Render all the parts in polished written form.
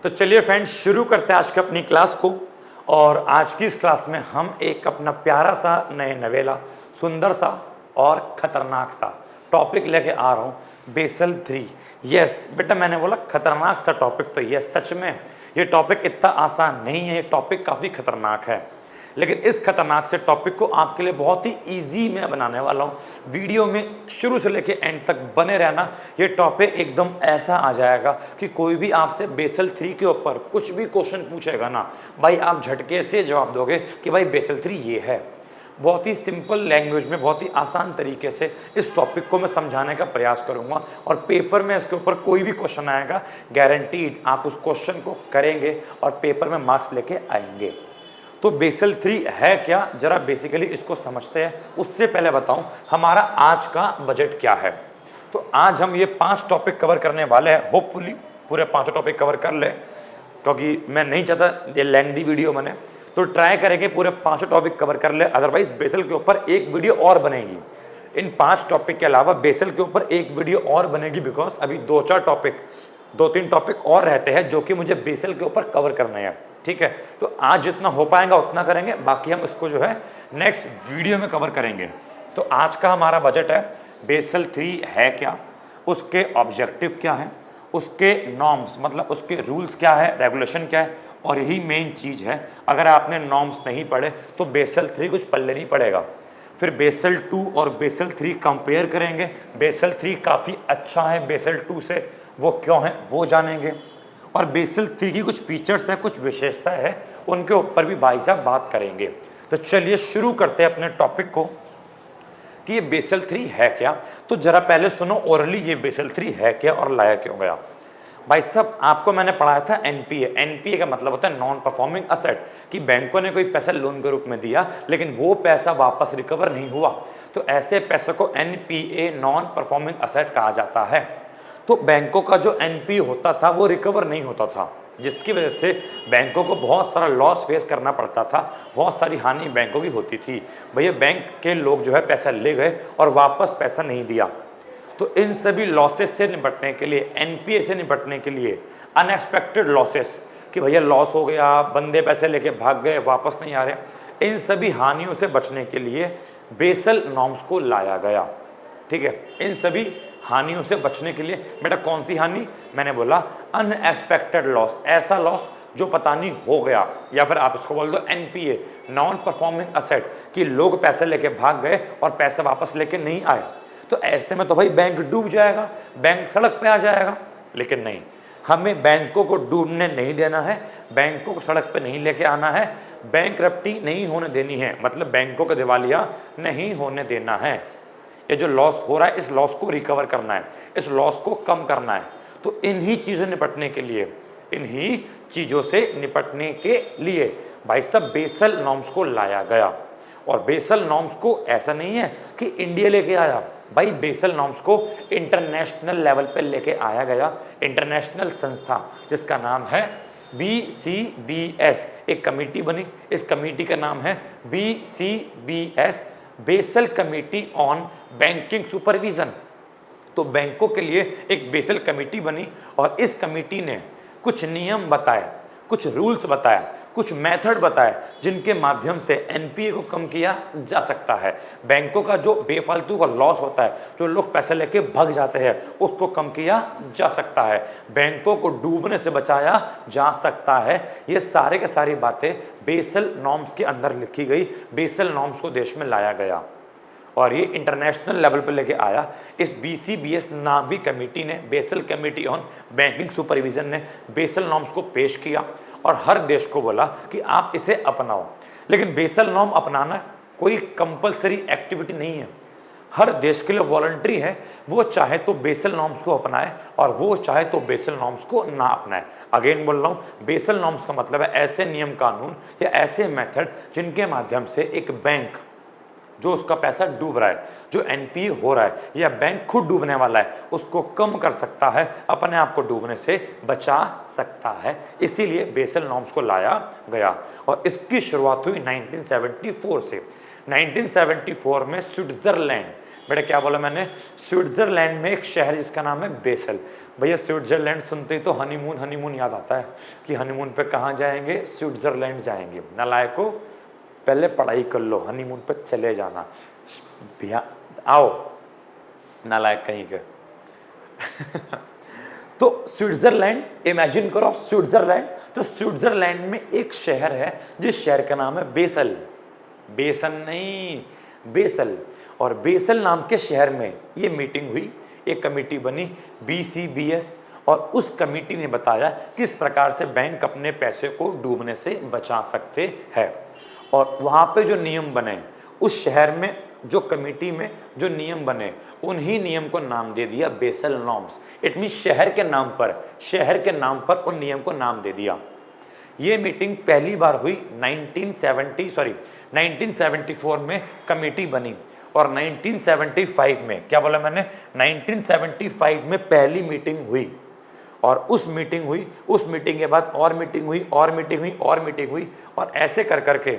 तो चलिए फ्रेंड्स, शुरू करते हैं आज की अपनी क्लास को। और आज की इस क्लास में हम एक अपना प्यारा सा नए नवेला, सुंदर सा और खतरनाक सा टॉपिक लेके आ रहा हूँ, बेसल 3। यस बेटा, मैंने बोला खतरनाक सा टॉपिक, तो यस सच में ये टॉपिक इतना आसान नहीं है, ये टॉपिक काफ़ी खतरनाक है। लेकिन इस खतरनाक से टॉपिक को आपके लिए बहुत ही इजी मैं बनाने वाला हूँ। वीडियो में शुरू से लेके एंड तक बने रहना। ये टॉपिक एकदम ऐसा आ जाएगा कि कोई भी आपसे बेसल 3 के ऊपर कुछ भी क्वेश्चन पूछेगा ना भाई, आप झटके से जवाब दोगे कि भाई बेसल 3 ये है। बहुत ही सिंपल लैंग्वेज में, बहुत ही आसान तरीके से इस टॉपिक को मैं समझाने का प्रयास करूंगा। और पेपर में इसके ऊपर कोई भी क्वेश्चन आएगा, गारंटीड आप उस क्वेश्चन को करेंगे और पेपर में मार्क्स लेके आएंगे। तो बेसल 3 है क्या, जरा बेसिकली इसको समझते हैं। उससे पहले बताऊं हमारा आज का बजट क्या है। तो आज हम ये 5 टॉपिक कवर करने वाले हैं। होपफुली पूरे 5 टॉपिक कवर कर ले, क्योंकि मैं नहीं चाहता ये लेंथी वीडियो बने, तो ट्राई करेंगे पूरे 5 टॉपिक कवर कर ले। अदरवाइज बेसल के ऊपर एक वीडियो और बनेगी। इन 5 टॉपिक के अलावा बेसल के ऊपर एक वीडियो और बनेगी, बिकॉज अभी 2-3 टॉपिक और रहते हैं जो कि मुझे बेसल के ऊपर कवर करने हैं। ठीक है, तो आज जितना हो पाएगा उतना करेंगे, बाकी हम इसको जो है नेक्स्ट वीडियो में कवर करेंगे। तो आज का हमारा बजट है बेसल 3 है क्या, उसके ऑब्जेक्टिव क्या है, उसके नॉर्म्स मतलब उसके रूल्स क्या है, रेगुलेशन क्या है, और यही मेन चीज़ है। अगर आपने नॉर्म्स नहीं पढ़े तो बेसल 3 कुछ पल्ले नहीं पड़ेगा। फिर बेसल 2 और बेसल 3 कंपेयर करेंगे। बेसल 3 काफ़ी अच्छा है बेसल 2 से, वो क्यों है वो जानेंगे। और बेसल 3 की कुछ फीचर्स है, कुछ विशेषता है, उनके ऊपर भी भाई साहब बात करेंगे। तो चलिए शुरू करते हैं अपने टॉपिक को कि ये बेसल 3 है क्या। तो जरा पहले सुनो ओरली ये बेसल 3 है क्या और लाया क्यों गया। भाई साहब, आपको मैंने पढ़ाया था एनपीए। एनपीए का मतलब होता है नॉन परफॉर्मिंग असेट, कि बैंकों ने कोई पैसा लोन के रूप में दिया लेकिन वो पैसा वापस रिकवर नहीं हुआ, तो ऐसे पैसे को एनपीए नॉन परफॉर्मिंग असेट कहा जाता है। तो बैंकों का जो एनपीए होता था वो रिकवर नहीं होता था, जिसकी वजह से बैंकों को बहुत सारा लॉस फेस करना पड़ता था, बहुत सारी हानि बैंकों की होती थी। भैया बैंक के लोग जो है पैसा ले गए और वापस पैसा नहीं दिया। तो इन सभी लॉसेस से निपटने के लिए, एनपीए से निपटने के लिए, अनएक्सपेक्टेड लॉसेस कि भैया लॉस हो गया, बंदे पैसे लेके भाग गए, वापस नहीं आ रहे, इन सभी हानियों से बचने के लिए बेसल नॉर्म्स को लाया गया। ठीक है, इन सभी हानियों से बचने के लिए। बेटा कौन सी हानि, मैंने बोला अनएक्सपेक्टेड लॉस, ऐसा लॉस जो पता नहीं हो गया, या फिर आप इसको बोल दो एनपीए नॉन परफॉर्मिंग असेट, कि लोग पैसे लेके भाग गए और पैसे वापस लेके नहीं आए। तो ऐसे में तो भाई बैंक डूब जाएगा, बैंक सड़क पे आ जाएगा। लेकिन नहीं, हमें बैंकों को डूबने नहीं देना है, बैंकों को सड़क पे नहीं लेके आना है, बैंकरप्टी नहीं होने देनी है, मतलब बैंकों का दिवालिया नहीं होने देना है। ये जो लॉस हो रहा है इस लॉस को रिकवर करना है, इस लॉस को कम करना है। तो इन्हीं चीज़ों निपटने के लिए, इन्हीं चीज़ों से निपटने के लिए भाई सब बेसल नॉर्म्स को लाया गया। और बेसल नॉर्म्स को ऐसा नहीं है कि इंडिया लेके आया, भाई बेसल नॉर्म्स को इंटरनेशनल लेवल पे लेके आया गया। इंटरनेशनल संस्था जिसका नाम है BCBS, एक कमेटी बनी, इस कमेटी का नाम है BCBS, basal committee on banking supervision. तो बैंकों के लिए एक बेसल कमेटी बनी और इस कमेटी ने कुछ नियम बताए, कुछ रूल्स बताए, कुछ मेथड बताए, जिनके माध्यम से एनपीए को कम किया जा सकता है। बैंकों का जो बेफालतू का लॉस होता है, जो लोग पैसे लेके भाग जाते हैं, उसको कम किया जा सकता है, बैंकों को डूबने से बचाया जा सकता है। ये सारे के सारी बातें बेसल नॉर्म्स के अंदर लिखी गई, बेसल नॉर्म्स को देश में लाया गया और ये इंटरनेशनल लेवल पे लेके आया। इस BCBS नामी कमेटी ने, basal committee on banking supervision ने बेसल नॉर्म्स को पेश किया और हर देश को बोला कि आप इसे अपनाओ। लेकिन बेसल नॉर्म अपनाना कोई कंपलसरी एक्टिविटी नहीं है, हर देश के लिए वॉलंटरी है। वो चाहे तो बेसल नॉर्म्स को अपनाए और वो चाहे तो बेसल नॉर्म्स को ना अपनाए। अगेन बोल रहा हूँ, बेसल नॉर्म्स का मतलब है ऐसे नियम कानून या ऐसे मेथड जिनके माध्यम से एक बैंक जो उसका पैसा डूब रहा है, जो एनपीए हो रहा है या बैंक खुद डूबने वाला है, उसको कम कर सकता है, अपने आप को डूबने से बचा सकता है। इसीलिए बेसल नॉर्म्स को लाया गया और इसकी शुरुआत हुई 1974 से। 1974 में स्विट्जरलैंड बेटा क्या बोला मैंने, स्विट्जरलैंड में एक शहर जिसका नाम है बेसल। भैया स्विट्जरलैंड सुनते ही तो हनीमून हनीमून याद आता है कि हनीमून पे कहाँ जाएंगे, स्विट्जरलैंड जाएंगे। नालायको पहले पढ़ाई कर लो, हनीमून पे चले जाना। भैया आओ नालायक कहीं के। तो स्विट्जरलैंड इमेजिन करो, स्विट्जरलैंड, तो स्विट्जरलैंड में एक शहर है जिस शहर का नाम है बेसल। बेसन नहीं, बेसल। और बेसल नाम के शहर में ये मीटिंग हुई, एक कमेटी बनी BCBS, और उस कमेटी ने बताया किस प्रकार से बैंक अपने पैसे को डूबने से बचा सकते हैं। और वहाँ पे जो नियम बने, उस शहर में जो कमेटी में जो नियम बने, उन्हीं नियम को नाम दे दिया बेसल नॉर्म्स। इट मीन शहर के नाम पर उन नियम को नाम दे दिया। ये मीटिंग पहली बार हुई 1974 में कमेटी बनी, और 1975 में, क्या बोला मैंने, 1975 में पहली मीटिंग हुई। और उस मीटिंग के बाद और मीटिंग हुई, और ऐसे कर करके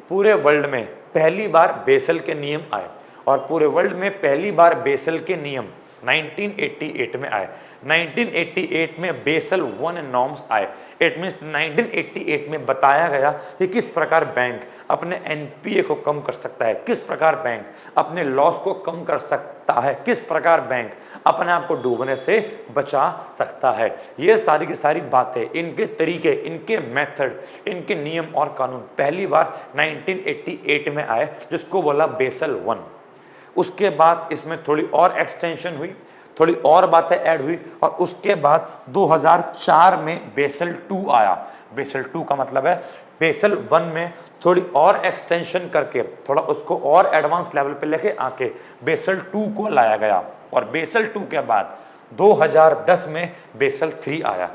पूरे वर्ल्ड में पहली बार बेसल के नियम आए। और पूरे वर्ल्ड में पहली बार बेसल के नियम 1988 में आए। 1988 में बेसल 1 नॉर्म्स आए। इट मीन्स 1988 में बताया गया कि किस प्रकार बैंक अपने NPA को कम कर सकता है, किस प्रकार बैंक अपने लॉस को कम कर सकता है, किस प्रकार बैंक अपने आप को डूबने से बचा सकता है। ये सारी की सारी बातें, इनके तरीके, इनके मेथड, इनके नियम और कानून पहली बार 1988 में आए, जिसको बोला बेसल 1। उसके बाद इसमें थोड़ी और एक्सटेंशन हुई, थोड़ी और बातें ऐड हुई, और उसके बाद 2004 में बेसल 2 आया। बेसल 2 का मतलब है बेसल 1 में थोड़ी और एक्सटेंशन करके, थोड़ा उसको और एडवांस लेवल पे लेके आके बेसल 2 को लाया गया। और बेसल 2 के बाद 2010 में बेसल 3 आया।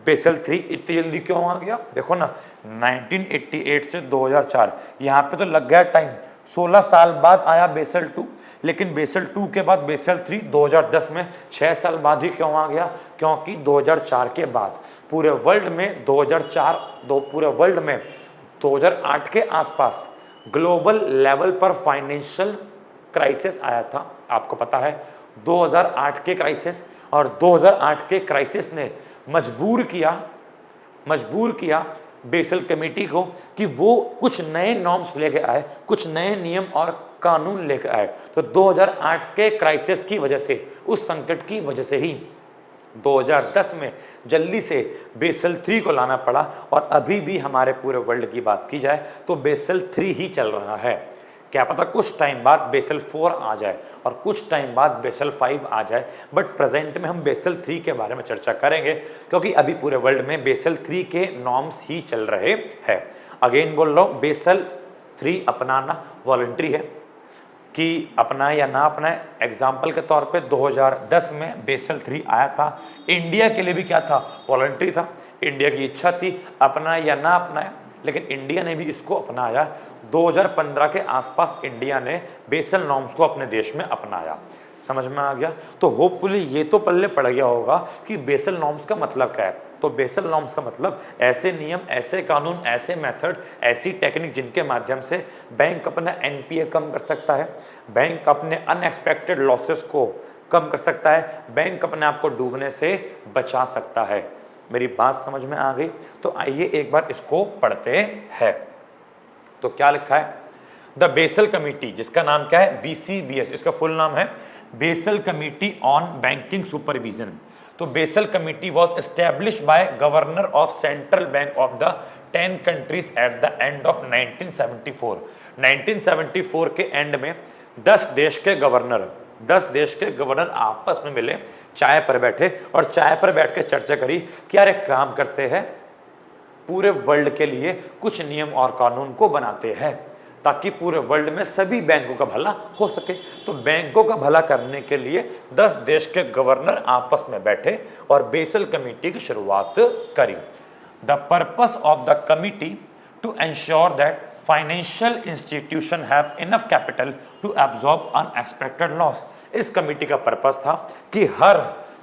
बेसल 3 इतनी जल्दी क्यों आ गया, देखो ना, 1988 से 2004, यहाँ पे तो लग गया टाइम। 16 साल बाद आया बेसल 2, लेकिन बेसल 2 के बाद बेसल 3 2010 में 6 साल बाद ही क्यों आ गया, क्योंकि 2004 के बाद पूरे वर्ल्ड में 2008 के आसपास ग्लोबल लेवल पर फाइनेंशियल क्राइसिस आया था। आपको पता है 2008 के क्राइसिस, और 2008 के क्राइसिस ने मजबूर किया बेसल कमेटी को कि वो कुछ नए नॉर्म्स लेके आए, कुछ नए नियम और कानून लेकर आए। तो 2008 के क्राइसिस की वजह से, उस संकट की वजह से ही 2010 में जल्दी से बेसल 3 को लाना पड़ा। और अभी भी हमारे पूरे वर्ल्ड की बात की जाए तो बेसल 3 ही चल रहा है। क्या पता कुछ टाइम बाद बेसल 4 आ जाए और कुछ टाइम बाद बेसल 5 आ जाए, बट प्रेजेंट में हम बेसल 3 के बारे में चर्चा करेंगे, क्योंकि अभी पूरे वर्ल्ड में बेसल 3 के नॉर्म्स ही चल रहे हैं। अगेन बोल रहा हूँ, बेसल 3 अपनाना वॉलंटरी है, कि अपनाए या ना अपनाए। एग्जाम्पल के तौर पे 2010 में बेसल 3 आया था। इंडिया के लिए भी क्या था, वॉलंटरी था। इंडिया की इच्छा थी अपनाए या ना अपनाए, लेकिन इंडिया ने भी इसको अपनाया। 2015 के आसपास इंडिया ने बेसल नॉर्म्स को अपने देश में अपनाया। समझ में आ गया? तो होपफुली ये तो पल्ले पड़ गया होगा कि बेसल नॉर्म्स का मतलब क्या है। तो बेसल नॉर्म्स का मतलब ऐसे नियम, ऐसे कानून, ऐसे मेथड, ऐसी टेक्निक जिनके माध्यम से बैंक अपना NPA कम कर सकता है, बैंक अपने अनएक्सपेक्टेड लॉसेस को कम कर सकता है, बैंक अपने आप को डूबने से बचा सकता है। मेरी बात समझ में आ गई? तो आइए एक बार इसको पढ़ते हैं। तो क्या लिखा है, द बेसल कमिटी, जिसका नाम क्या है, BCBS, इसका फुल नाम है Basel committee on banking supervision. तो Basel committee was establish by governor of central bank of the 10 countries at the end of 1974। 1974 के एंड में 10 देश के गवर्नर आपस में मिले, चाय पर बैठे और चाय पर बैठ के चर्चा करी कि यार एक काम करते हैं, पूरे वर्ल्ड के लिए कुछ नियम और कानून को बनाते हैं ताकि पूरे वर्ल्ड में सभी बैंकों का भला हो सके। तो बैंकों का भला करने के लिए 10 देश के गवर्नर आपस में बैठे और बेसल कमेटी की शुरुआत करी। The purpose of the committee to ensure that financial institution have enough capital to absorb unexpected loss. इस कमेटी का पर्पस था कि हर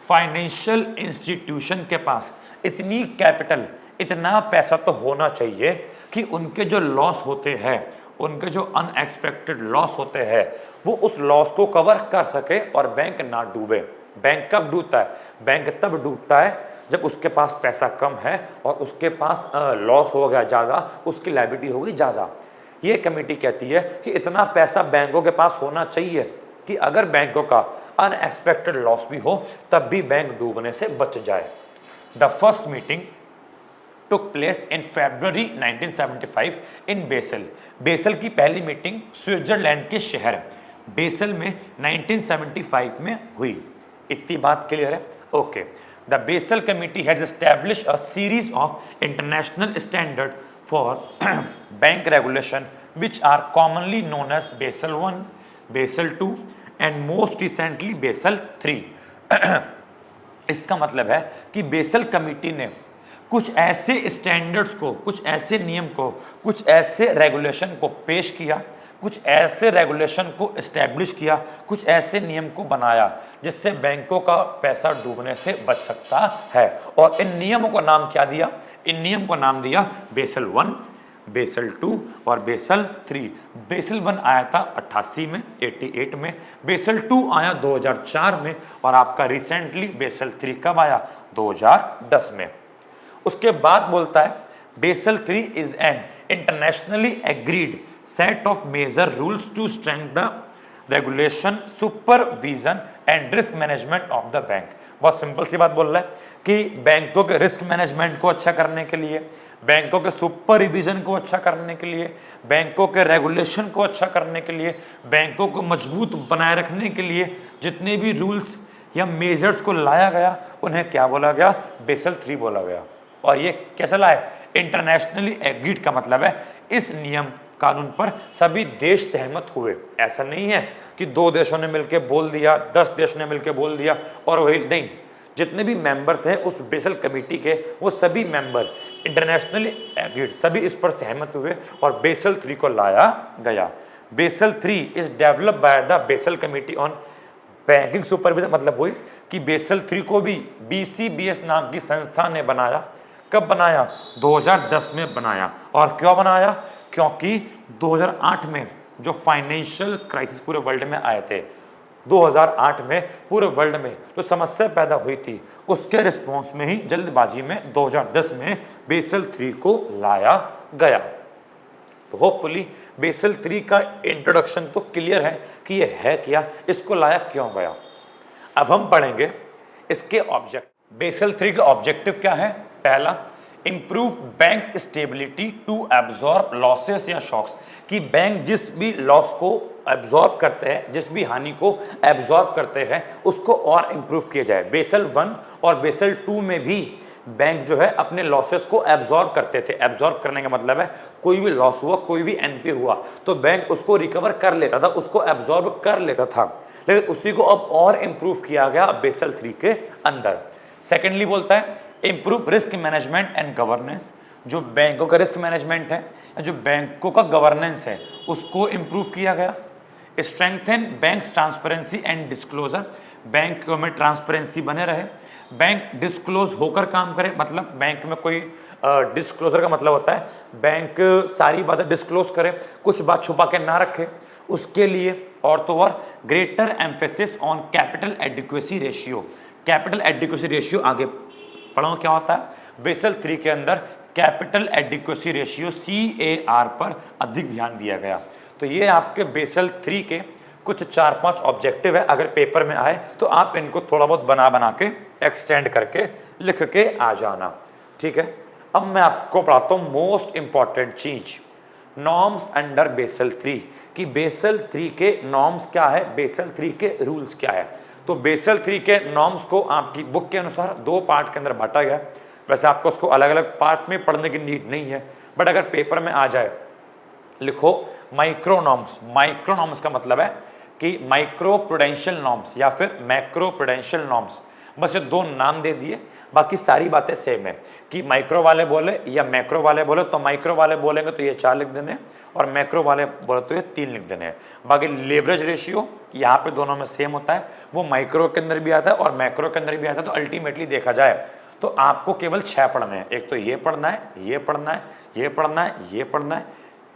फाइनेंशियल इंस्टीट्यूशन के पास इतनी कैपिटल, इतना पैसा तो होना चाहिए कि उनके जो लॉस होते हैं उनके जो अनएक्सपेक्टेड लॉस होते हैं वो उस लॉस को कवर कर सके और बैंक ना डूबे। बैंक कब डूबता है? बैंक तब डूबता है जब उसके पास पैसा कम है और उसके पास लॉस हो गया ज़्यादा, उसकी लायबिलिटी हो गई ज़्यादा। ये कमेटी कहती है कि इतना पैसा बैंकों के पास होना चाहिए कि अगर बैंकों का अनएक्सपेक्टेड लॉस भी हो तब भी बैंक डूबने से बच जाए। The first meeting took place in February 1975 in Basel. Basel की पहली मीटिंग स्विट्जरलैंड के शहर बेसल में 1975 में हुई। इतनी बात क्लियर है? Okay. The Basel committee has established a series of international standard for bank regulation which are commonly known as Basel I, Basel II and most recently Basel III। इसका मतलब है कि बेसल कमिटी ने कुछ ऐसे standards को, कुछ ऐसे नियम को, कुछ ऐसे रेगुलेशन को पेश किया, कुछ ऐसे रेगुलेशन को एस्टैब्लिश किया, कुछ ऐसे नियम को बनाया जिससे बैंकों का पैसा डूबने से बच सकता है। और इन नियमों को नाम क्या दिया? इन नियम को नाम दिया बेसल I, बेसल II और बेसल III। बेसल I आया था 88 में, 88 में, बेसल II आया 2004 में और आपका रिसेंटली बेसल III कब आया? 2010 में। उसके बाद बोलता है Basel III is an internationally agreed set of major rules to strengthen the regulation, supervision and risk management of the bank. बहुत सिंपल सी बात बोल रहा है कि बैंकों के रिस्क मैनेजमेंट को अच्छा करने के लिए, बैंकों के सुपरविजन को अच्छा करने के लिए, बैंकों के रेगुलेशन को अच्छा करने के लिए, बैंकों को मजबूत बनाए रखने के लिए जितने भी रूल्स या मेजर्स को लाया गया उन्हें क्या बोला गया? बेसल III बोला गया। और ये कैसे लाए? इंटरनेशनली एग्रीड का मतलब है इस नियम कानून पर सभी देश सहमत हुए। ऐसा नहीं है कि 2 देशों ने मिलकर बोल दिया, 10 देश ने मिलकर बोल दिया और वही नहीं। जितने भी मेंबर थे उस बेसल कमेटी के, वो सभी मेंबर इंटरनेशनली एग्रीड, सभी इस पर सहमत हुए और बेसल III को लाया गया। Basel III is developed by the Basel committee on banking supervision. मतलब वही कि बेसल III को भी BCBS नाम की संस्था ने बनाया। कब बनाया? 2010 में बनाया। और क्यों बनाया? क्योंकि 2008 में जो फाइनेंशियल क्राइसिस पूरे वर्ल्ड में आए थे, 2008 में पूरे वर्ल्ड में जो समस्या पैदा हुई थी उसके रिस्पॉन्स में ही जल्दबाजी में 2010 में बेसल III को लाया गया। तो होपफुली बेसल III का इंट्रोडक्शन तो क्लियर है कि ये है क्या, इसको लाया क्यों गया। अब हम पढ़ेंगे इसके ऑब्जेक्ट। बेसल III का ऑब्जेक्टिव क्या है? पहला, improve bank stability to absorb losses या शॉक्स, कि बैंक जिस भी लॉस को एब्जॉर्ब करते हैं, जिस भी हानि को एब्जॉर्ब करते हैं, उसको और इंप्रूव किया जाए। बेसल I और बेसल II में भी बैंक जो है अपने लॉसेस को एब्जॉर्ब करते थे। एब्जॉर्ब करने का मतलब है कोई भी लॉस हुआ, कोई भी NPA हुआ तो बैंक उसको रिकवर कर लेता था, उसको एब्जॉर्ब कर लेता था, लेकिन उसी को अब और इंप्रूव किया गया बेसल III के अंदर। सेकेंडली बोलता है improve risk management and governance, जो बैंकों का रिस्क मैनेजमेंट है, जो बैंकों का गवर्नेंस है, उसको इंप्रूव किया गया। Strengthen banks transparency and disclosure, bank में ट्रांसपेरेंसी बने रहे, बैंक डिस्क्लोज होकर काम करे। मतलब बैंक में कोई डिस्क्लोजर का मतलब होता है बैंक सारी बातें डिस्क्लोज करे, कुछ बात छुपा के ना रखे। उसके लिए और तो और greater emphasis on capital adequacy ratio. Capital adequacy ratio आगे पढ़ो क्या होता है। बेसल III के अंदर कैपिटल एडिक्वेसी रेशियो CAR पर अधिक ध्यान दिया गया। तो ये आपके बेसल III के कुछ 4-5 ऑब्जेक्टिव है। अगर पेपर में आए तो आप इनको थोड़ा बहुत बना के एक्सटेंड करके लिख के आ जाना, ठीक है। अब मैं आपको पढ़ाता हूँ मोस्ट इंपॉर्टेंट चीज, नॉर्म्स अंडर बेसल III, कि बेसल III के नॉर्म्स क्या है, बेसल III के रूल्स क्या है। तो बेसल III के नॉर्म्स को आपकी बुक के अनुसार 2 पार्ट के अंदर बांटा गया। वैसे आपको उसको अलग अलग पार्ट में पढ़ने की नीड नहीं है, बट अगर पेपर में आ जाए लिखो माइक्रो नॉर्म्स। माइक्रो नॉर्म्स का मतलब है कि माइक्रो प्रूडेंशियल नॉर्म्स या फिर मैक्रो प्रूडेंशियल नॉर्म्स। बस ये 2 नाम दे दिए, बाकी सारी बातें सेम है कि माइक्रो वाले बोले या मैक्रो वाले बोले। तो माइक्रो वाले बोलेंगे तो ये 4 लिख देने और मैक्रो वाले बोले तो ये 3 लिख देने हैं। बाकी लेवरेज रेशियो यहाँ पे दोनों में सेम होता है, वो माइक्रो के अंदर भी आता है और मैक्रो के अंदर भी आता है। तो अल्टीमेटली देखा जाए तो आपको केवल 6 पढ़ने हैं। एक तो ये पढ़ना है, ये पढ़ना है, ये पढ़ना है, ये पढ़ना है,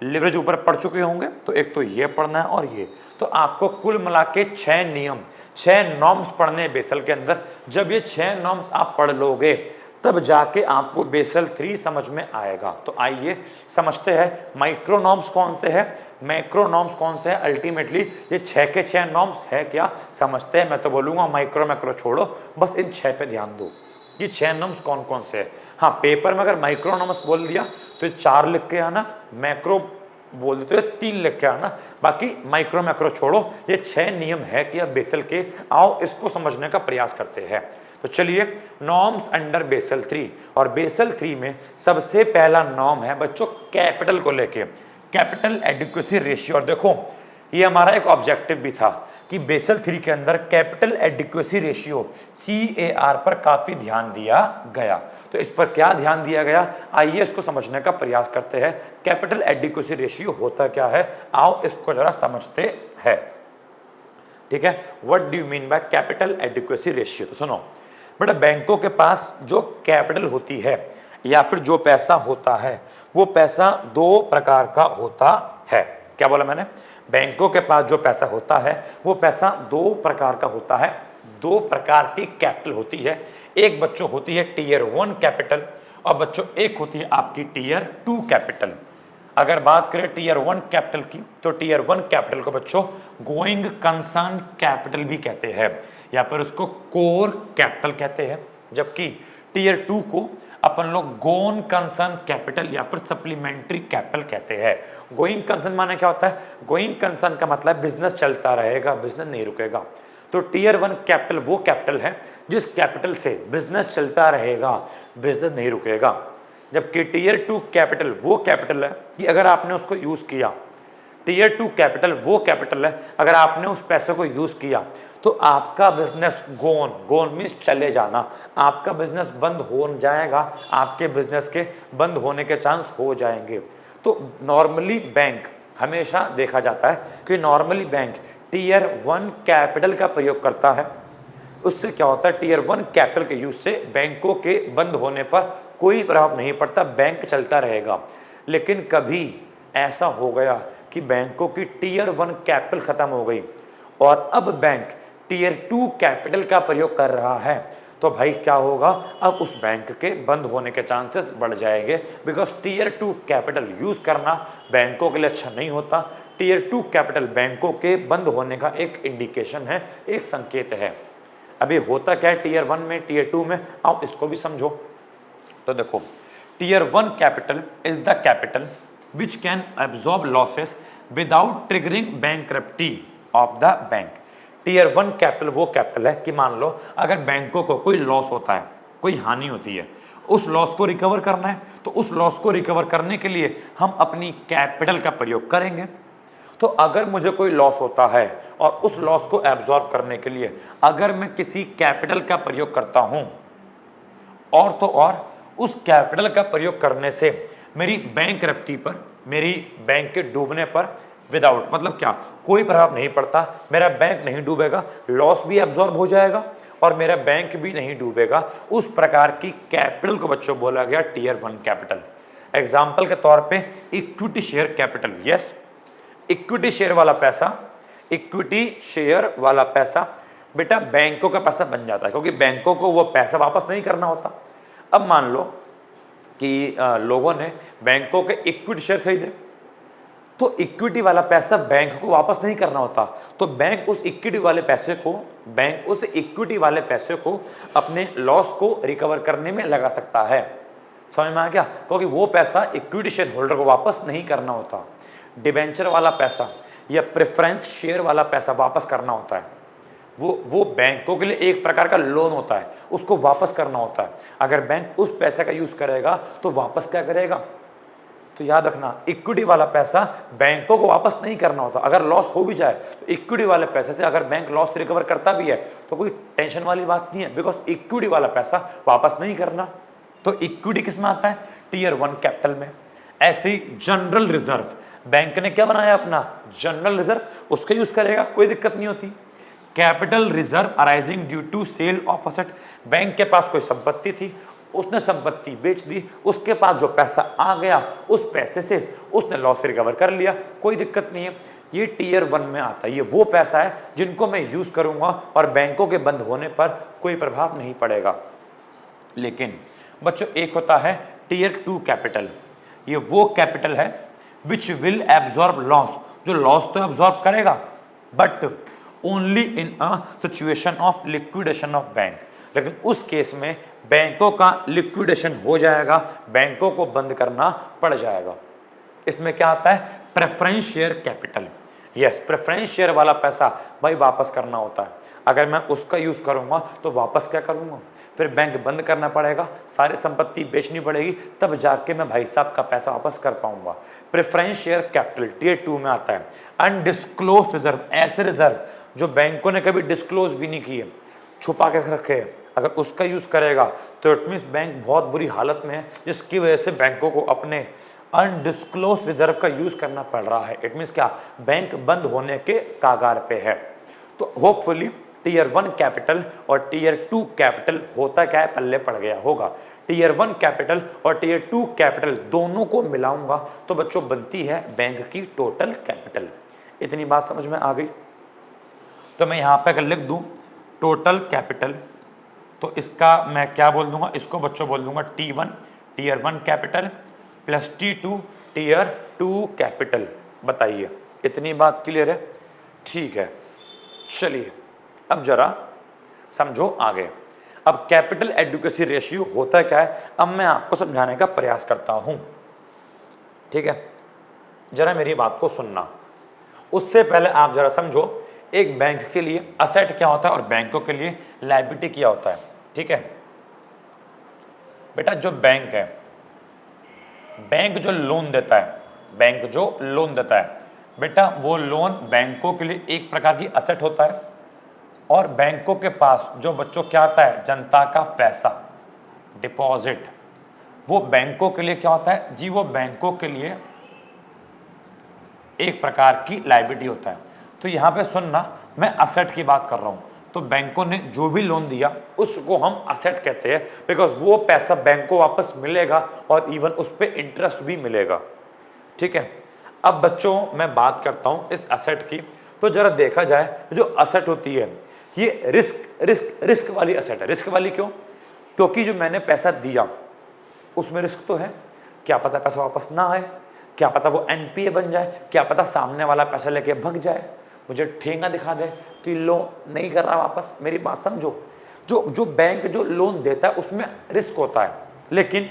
लिवरेज ऊपर पढ़ चुके होंगे, तो एक तो ये पढ़ना है और ये। तो आपको कुल मिला के 6 नियम, 6 नॉर्म्स पढ़ने हैं बेसल के अंदर। जब ये 6 नॉर्म्स आप पढ़ लोगे तब जाके आपको बेसल 3 समझ में आएगा। तो आइए समझते हैं माइक्रो नॉर्म्स कौन से हैं, मैक्रो नॉर्म्स कौन से हैं। अल्टीमेटली ये 6 के 6 नॉर्म्स है क्या, समझते हैं। मैं तो बोलूँगा माइक्रो मैक्रो छोड़ो, बस इन 6 पे ध्यान दो। ये 6 नॉर्म्स कौन कौन से हैं। हाँ, पेपर में अगर माइक्रो नॉर्म्स बोल दिया तो ये 4 लिख के आना, मैक्रो बोल देते हो 3 लिख के आना, बाकी माइक्रो मैक्रो छोड़ो। ये 6 नियम है कि अब बेसल के, आओ इसको समझने का प्रयास करते हैं। तो चलिए, नॉर्म्स अंडर बेसल 3, और बेसल 3 में सबसे पहला नॉर्म है बच्चों कैपिटल को लेके, कैपिटल एडिक्वेसी रेशियो। और देखो ये हमारा एक ऑब्जेक्टिव भी था कि बेसल 3 के अंदर कैपिटल एडिक्वेसी रेशियो CAR पर काफी ध्यान दिया गया। तो इस पर क्या ध्यान दिया गया, आइए इसको समझने का प्रयास करते हैं। कैपिटल एडिक्वेसी रेशियो होता क्या है, आओ इसको जरा समझते हैं। ठीक है, what do you mean by capital adequacy ratio. तो सुनो बेटा, बैंकों के पास जो कैपिटल होती है या फिर जो पैसा होता है, वो पैसा 2 प्रकार का होता है। क्या बोला मैंने, बैंकों के पास जो पैसा होता है वो पैसा 2 प्रकार का होता है। 2 प्रकार की कैपिटल होती है। एक बच्चों होती है टीयर 1 कैपिटल, और बच्चों एक होती है आपकी टीयर 2 कैपिटल। अगर बात करें टीयर 1 कैपिटल की, तो टीयर 1 कैपिटल को बच्चों गोइंग कंसर्न कैपिटल भी कहते हैं, या फिर उसको कोर कैपिटल कहते हैं। जबकि टीयर 2 को अपन लोग गोन कंसर्न कैपिटल या फिर सप्लीमेंट्री कैपिटल कहते हैं। गोइंग कंसर्न माने क्या होता है, गोइंग कंसर्न का मतलब बिजनेस चलता रहेगा, बिजनेस नहीं रुकेगा। तो टीयर 1 कैपिटल वो कैपिटल है जिस कैपिटल से बिजनेस चलता रहेगा, बिजनेस नहीं रुकेगा। जबकि टीयर 2 कैपिटल वो कैपिटल है कि अगर आपने उसको यूज किया, टीयर 2 कैपिटल वो कैपिटल है अगर आपने उस पैसे को यूज किया तो आपका बिजनेस गोन, गोन मीन्स चले जाना, आपका बिजनेस बंद हो जाएगा, आपके बिजनेस के बंद होने के चांस हो जाएंगे। तो नॉर्मली बैंक हमेशा देखा जाता है कि नॉर्मली बैंक टीयर 1 कैपिटल का प्रयोग करता है। उससे क्या होता है, टीयर 1 कैपिटल के यूज से बैंकों के बंद होने पर कोई प्रभाव नहीं पड़ता, बैंक चलता रहेगा। लेकिन कभी ऐसा हो गया कि बैंकों की टीयर 1 कैपिटल खत्म हो गई और अब बैंक टीयर 2 कैपिटल का प्रयोग कर रहा है, तो भाई क्या होगा, अब उस बैंक के बंद होने के चांसेस बढ़ जाएंगे। बिकॉज टीयर 2 कैपिटल यूज करना बैंकों के लिए अच्छा नहीं होता। टीयर 2 कैपिटल बैंकों के बंद होने का एक इंडिकेशन है, एक संकेत है। अभी होता क्या है टीयर 1 में, टीयर 2 में, आओ इसको भी समझो। तो देखो, tier 1 capital is the capital which can absorb losses without triggering bankruptcy of the bank. Tier 1 capital वो कैपिटल है कि मान लो अगर बैंकों को कोई लॉस होता है, कोई हानि होती है, उस लॉस को रिकवर करना है, तो उस लॉस को रिकवर करने के लिए हम अपनी कैपिटल का प्रयोग करेंगे। तो अगर मुझे कोई लॉस होता है और उस लॉस को एब्जॉर्ब करने के लिए अगर मैं किसी कैपिटल का प्रयोग करता हूं, और तो और उस कैपिटल का प्रयोग करने से मेरी बैंक्रप्टी पर, मेरी बैंक के डूबने पर विदाउट मतलब क्या, कोई प्रभाव नहीं पड़ता, मेरा बैंक नहीं डूबेगा, लॉस भी एब्जॉर्ब हो जाएगा और मेरा बैंक भी नहीं डूबेगा। उस प्रकार की कैपिटल को बच्चों बोला गया टीयर 1 कैपिटल। एग्जाम्पल के तौर पे equity share capital. Yes, equity share वाला पैसा, इक्विटी शेयर वाला पैसा बेटा बैंकों का पैसा बन जाता है, क्योंकि बैंकों को वो पैसा वापस नहीं करना होता। अब मान लो कि लोगों ने बैंकों के इक्विटी शेयर खरीदे, तो इक्विटी वाला पैसा बैंक को वापस नहीं करना होता, तो बैंक उस इक्विटी वाले पैसे को, बैंक उस इक्विटी वाले पैसे को अपने लॉस को रिकवर करने में लगा सकता है। समझ में आ गया, क्योंकि वो पैसा इक्विटी शेयर होल्डर को वापस नहीं करना होता। डिबेंचर वाला पैसा या प्रेफरेंस शेयर वाला पैसा वापस करना होता है, वो बैंकों के लिए एक प्रकार का लोन होता है, उसको वापस करना होता है। अगर बैंक उस पैसे का यूज करेगा तो वापस क्या करेगा, तो याद रखना इक्विटी वाला पैसा बैंकों को वापस नहीं करना होता। अगर लॉस हो भी जाए तो इक्विटी वाले पैसे से अगर बैंक लॉस रिकवर करता भी है तो कोई टेंशन वाली बात नहीं है, बिकॉज इक्विटी वाला पैसा वापस नहीं करना। तो इक्विटी किस में आता है, टीयर 1 कैपिटल में। ऐसे ही जनरल रिजर्व, बैंक ने क्या बनाया अपना जनरल रिजर्व, उसका यूज करेगा, कोई दिक्कत नहीं होती। Capital reserve arising due to sale of asset, bank के पास कोई संपत्ति थी उसने संपत्ति बेच दी, उसके पास जो पैसा आ गया उस पैसे से उसने लॉस रिकवर कर लिया, कोई दिक्कत नहीं है। ये टीयर 1 में आता है। ये वो पैसा है जिनको मैं यूज करूंगा और बैंकों के बंद होने पर कोई प्रभाव नहीं पड़ेगा। लेकिन बच्चों एक होता है टीयर 2 कैपिटल। ये वो कैपिटल है विच विल एब्जॉर्ब लॉस, जो लॉस तो एब्जॉर्ब करेगा but only in a situation of liquidation of bank. लेकिन उस केस में बैंकों का लिक्विडेशन हो जाएगा, बैंकों को बंद करना पड़ जाएगा। इसमें क्या आता है? Preference share capital. Yes, preference share वाला पैसा भाई वापस करना होता है। अगर मैं उसका यूज करूंगा तो वापस क्या करूंगा? फिर बैंक बंद करना पड़ेगा, सारी संपत्ति बेचनी पड़ेगी, तब जाके मैं भाई साहब का पैसा वापस कर पाऊंगा। प्रेफरेंस शेयर कैपिटल टियर 2 में आता है। अनडिस्क्लोज रिजर्व, ऐसे रिजर्व जो बैंकों ने कभी डिस्क्लोज भी नहीं किए, छुपा के रखे, अगर उसका यूज करेगा तो इट मींस बैंक बहुत बुरी हालत में है, जिसकी वजह से बैंकों को अपने अनडिस्क्लोज रिजर्व का यूज करना पड़ रहा है। इट मींस क्या? बैंक बंद होने के कागार पे है। तो होपफुली टीयर 1 कैपिटल और टीयर 2 कैपिटल होता क्या है पल्ले पड़ गया होगा। टीयर 1 कैपिटल और टीयर 2 कैपिटल दोनों को मिलाऊंगा तो बच्चों बनती है बैंक की टोटल कैपिटल। इतनी बात समझ में आ गई? तो मैं यहां पे अगर लिख दूं टोटल कैपिटल तो इसका मैं क्या बोल दूंगा? इसको बच्चों बोल दूंगा T1 tier 1 capital plus T2 tier 2 capital. बताइए इतनी बात क्लियर है? ठीक है, चलिए अब जरा समझो आगे। अब कैपिटल एडुकेसी रेशियो होता क्या है, अब मैं आपको समझाने का प्रयास करता हूं। ठीक है, जरा मेरी बात को सुनना। उससे पहले आप जरा समझो एक बैंक के लिए असेट क्या होता है और बैंकों के लिए लायबिलिटी क्या होता है। ठीक है बेटा, जो बैंक है, बैंक जो लोन देता है, बैंक जो लोन देता है बेटा, वो लोन बैंकों के लिए एक प्रकार की असेट होता है। और बैंकों के पास जो बच्चों क्या आता है? जनता का पैसा, डिपॉजिट, वो बैंकों के लिए क्या होता है जी? वो बैंकों के लिए एक प्रकार की लायबिलिटी होता है। तो यहां पे सुनना, मैं असेट की बात कर रहा हूं। तो बैंकों ने जो भी लोन दिया उसको हम असेट कहते हैं, बिकॉज वो पैसा बैंक को वापस मिलेगा और इवन उस पर इंटरेस्ट भी मिलेगा। ठीक है, अब बच्चों मैं बात करता हूं इस असेट की। तो जरा देखा जाए, जो असेट होती है ये रिस्क वाली असेट है। रिस्क वाली क्यों? क्योंकि जो मैंने पैसा दिया उसमें रिस्क तो है, क्या पता पैसा वापस ना आए, क्या पता वो एनपीए बन जाए, क्या पता सामने वाला पैसा लेके भग जाए, मुझे ठेंगा दिखा दे कि लो नहीं कर रहा वापस। मेरी बात समझो, जो बैंक जो लोन देता है उसमें रिस्क होता है, लेकिन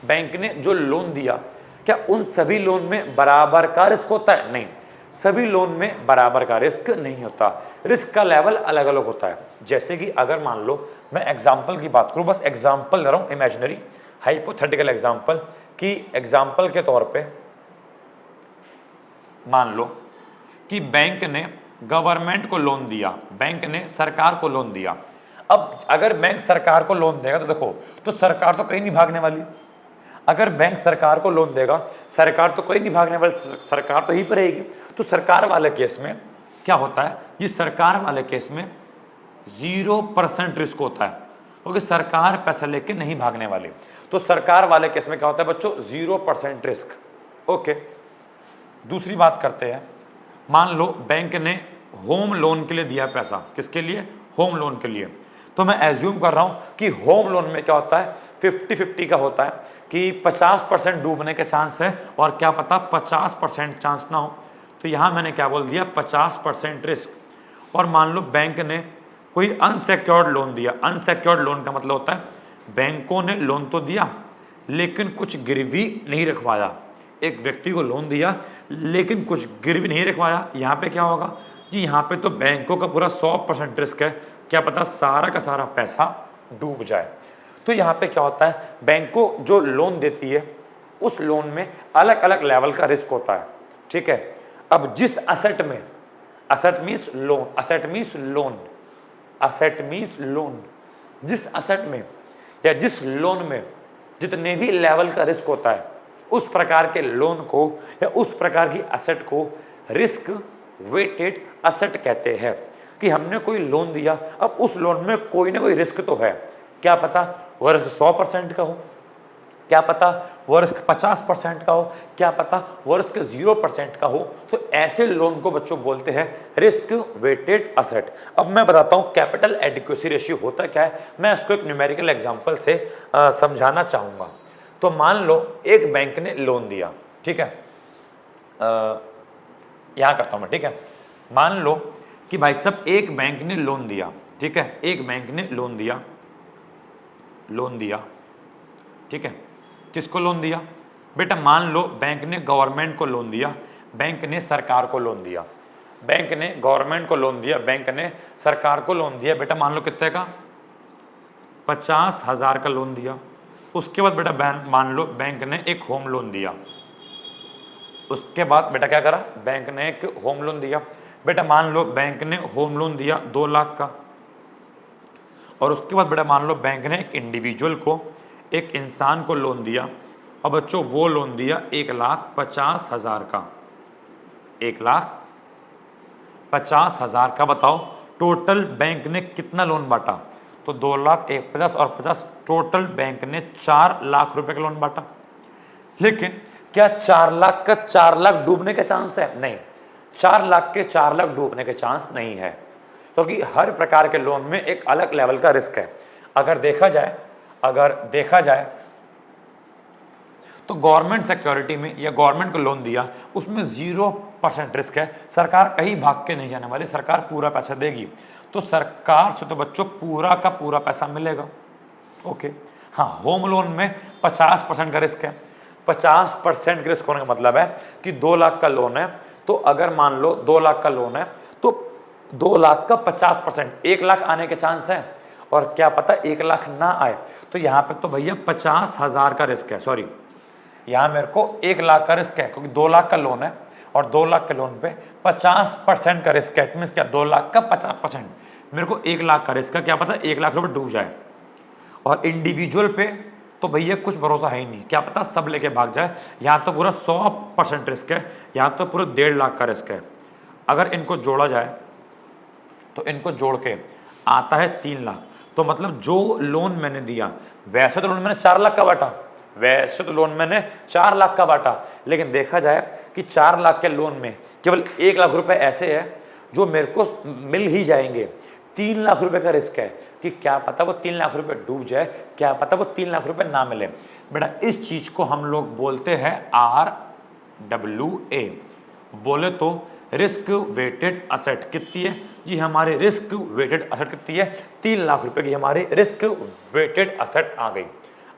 बैंक ने जो लोन दिया क्या उन सभी लोन में बराबर का रिस्क होता है? नहीं, सभी लोन में बराबर का रिस्क नहीं होता, रिस्क का लेवल अलग अलग होता है। जैसे कि अगर मान लो मैं एग्जाम्पल की बात करूं, बस एग्जाम्पल ले रहा हूं, इमेजिनरी हाइपोथेटिकल एग्जाम्पल, कि एग्जाम्पल के तौर पे मान लो कि बैंक ने गवर्नमेंट को लोन दिया, बैंक ने सरकार को लोन दिया। अब अगर बैंक सरकार को लोन देगा तो देखो, तो सरकार तो कहीं नहीं भागने वाली। अगर बैंक सरकार को लोन देगा, सरकार तो कहीं नहीं भागने वाली, सरकार तो ही पर रहेगी। तो सरकार वाले केस में क्या होता है जी? सरकार वाले केस में 0% रिस्क होता है, क्योंकि सरकार पैसा लेके नहीं भागने वाली। तो सरकार वाले केस में क्या होता है बच्चों? 0% रिस्क। ओके, दूसरी बात करते हैं। मान लो बैंक ने होम लोन के लिए दिया पैसा, किसके लिए? होम लोन के लिए। तो मैं एज्यूम कर रहा हूं कि होम लोन में क्या होता है? 50-50 का होता है, कि 50% डूबने के चांस है और क्या पता 50% चांस ना हो। तो यहां मैंने क्या बोल दिया? 50% रिस्क। और मान लो बैंक ने कोई अनसिक्योर्ड लोन दिया। अनसिक्योर्ड लोन का मतलब होता है बैंकों ने लोन तो दिया लेकिन कुछ गिरवी नहीं रखवाया। एक व्यक्ति को लोन दिया लेकिन कुछ गिरवी नहीं रखवाया। यहाँ पे क्या होगा जी? यहाँ पे तो बैंकों का पूरा 100% रिस्क है, क्या पता सारा का सारा पैसा डूब जाए। तो यहाँ पे क्या होता है? बैंकों जो लोन देती है उस लोन में अलग अलग लेवल का रिस्क होता है। ठीक है, अब जिस असेट में, asset means loan, asset means loan, asset means loan, जिस असेट में या जिस लोन में जितने भी लेवल का रिस्क होता है उस प्रकार के लोन को या उस प्रकार की असेट को रिस्क वेटेड असेट कहते हैं। कि हमने कोई लोन दिया, अब उस लोन में कोई ना कोई रिस्क तो है, क्या पता वो रिस्क 100% का हो, क्या पता वो रिस्क 50% का हो, क्या पता वो रिस्क 0% का हो। तो ऐसे लोन को बच्चों बोलते हैं रिस्क वेटेड असेट। अब मैं बताता हूं कैपिटल एडिक्वेसी रेशियो होता क्या है, मैं इसको एक न्यूमेरिकल एग्जांपल से समझाना चाहूंगा। तो मान लो एक बैंक ने लोन दिया, ठीक है, यहां करता हूं मैं, ठीक है। मान लो कि भाई साहब एक बैंक ने लोन दिया, ठीक है, एक बैंक ने लोन दिया, ठीक है। किसको लोन दिया बेटा, मान लो बैंक ने गवर्नमेंट को लोन दिया, बैंक ने सरकार को लोन दिया, बैंक ने गवर्नमेंट को लोन दिया, बैंक ने सरकार को लोन दिया बेटा, मान लो कितने का, 50,000 का लोन दिया। उसके बाद बेटा मान लो बैंक ने एक होम लोन दिया, उसके बाद बेटा क्या करा, बैंक ने एक होम लोन दिया बेटा, मान लो बैंक ने होम लोन दिया 2 लाख का। और उसके बाद बेटा मान लो बैंक ने एक इंडिविजुअल को, एक इंसान को लोन दिया, और बच्चों वो लोन दिया 1,50,000 का, 1,50,000 का। बताओ टोटल बैंक ने कितना लोन बांटा, तो 2,50,000 और 50, टोटल बैंक ने 4 लाख रुपए का लोन बांटा। लेकिन क्या 4 लाख का 4 लाख डूबने का चांस है? नहीं, 4 लाख के 4 लाख डूबने के चांस नहीं है, क्योंकि हर प्रकार के लोन में एक अलग लेवल का रिस्क है। अगर देखा जाए तो गवर्नमेंट सिक्योरिटी में या गवर्नमेंट को लोन दिया उसमें 0% रिस्क है, सरकार कहीं भाग के नहीं जाने वाली, सरकार पूरा पैसा देगी, तो सरकार से तो बच्चों पूरा का पूरा पैसा मिलेगा। ओके, हाँ, होम लोन में 50% का रिस्क है। 50% के रिस्क होने का मतलब है कि 2 लाख का लोन है, तो अगर मान लो 2 लाख का लोन है तो 2 लाख का 50%, 1 लाख आने के चांस है, और क्या पता 1 लाख ना आए। तो यहाँ पे तो भैया 50,000 का रिस्क है, सॉरी, यहाँ मेरे को 1 लाख का रिस्क है, क्योंकि 2 लाख का लोन है और 2 लाख के लोन पे 50% का रिस्क है। मीन्स क्या, 2 लाख का 50%, मेरे को 1 लाख का रिस्क है, क्या पता 1 लाख रुपए डूब जाए। और इंडिविजुअल पे तो भैया कुछ भरोसा है ही नहीं, क्या पता सब लेके भाग जाए। यहाँ तो पूरा 100% रिस्क है, यहाँ तो पूरा 1.5 लाख का रिस्क है। अगर इनको जोड़ा जाए तो इनको जोड़ के आता है 3 लाख। तो मतलब जो लोन मैंने दिया, वैसे तो लोन मैंने 4 लाख का बांटा, वैसे तो लोन मैंने 4 लाख का बांटा, लेकिन देखा जाए कि 4 लाख के लोन में केवल 1 लाख रुपए ऐसे है जो मेरे को मिल ही जाएंगे। 3 लाख रुपए का रिस्क है कि क्या पता वो 3 लाख रुपए डूब जाए, क्या पता वो 3 लाख रुपए ना मिले। बेटा इस चीज को हम लोग बोलते हैं RWA, बोले तो रिस्क वेटेड असेट। कितनी है जी हमारे रिस्क वेटेड असेट, कितनी है, 3 लाख रुपए की हमारी रिस्क वेटेड असेट आ गई।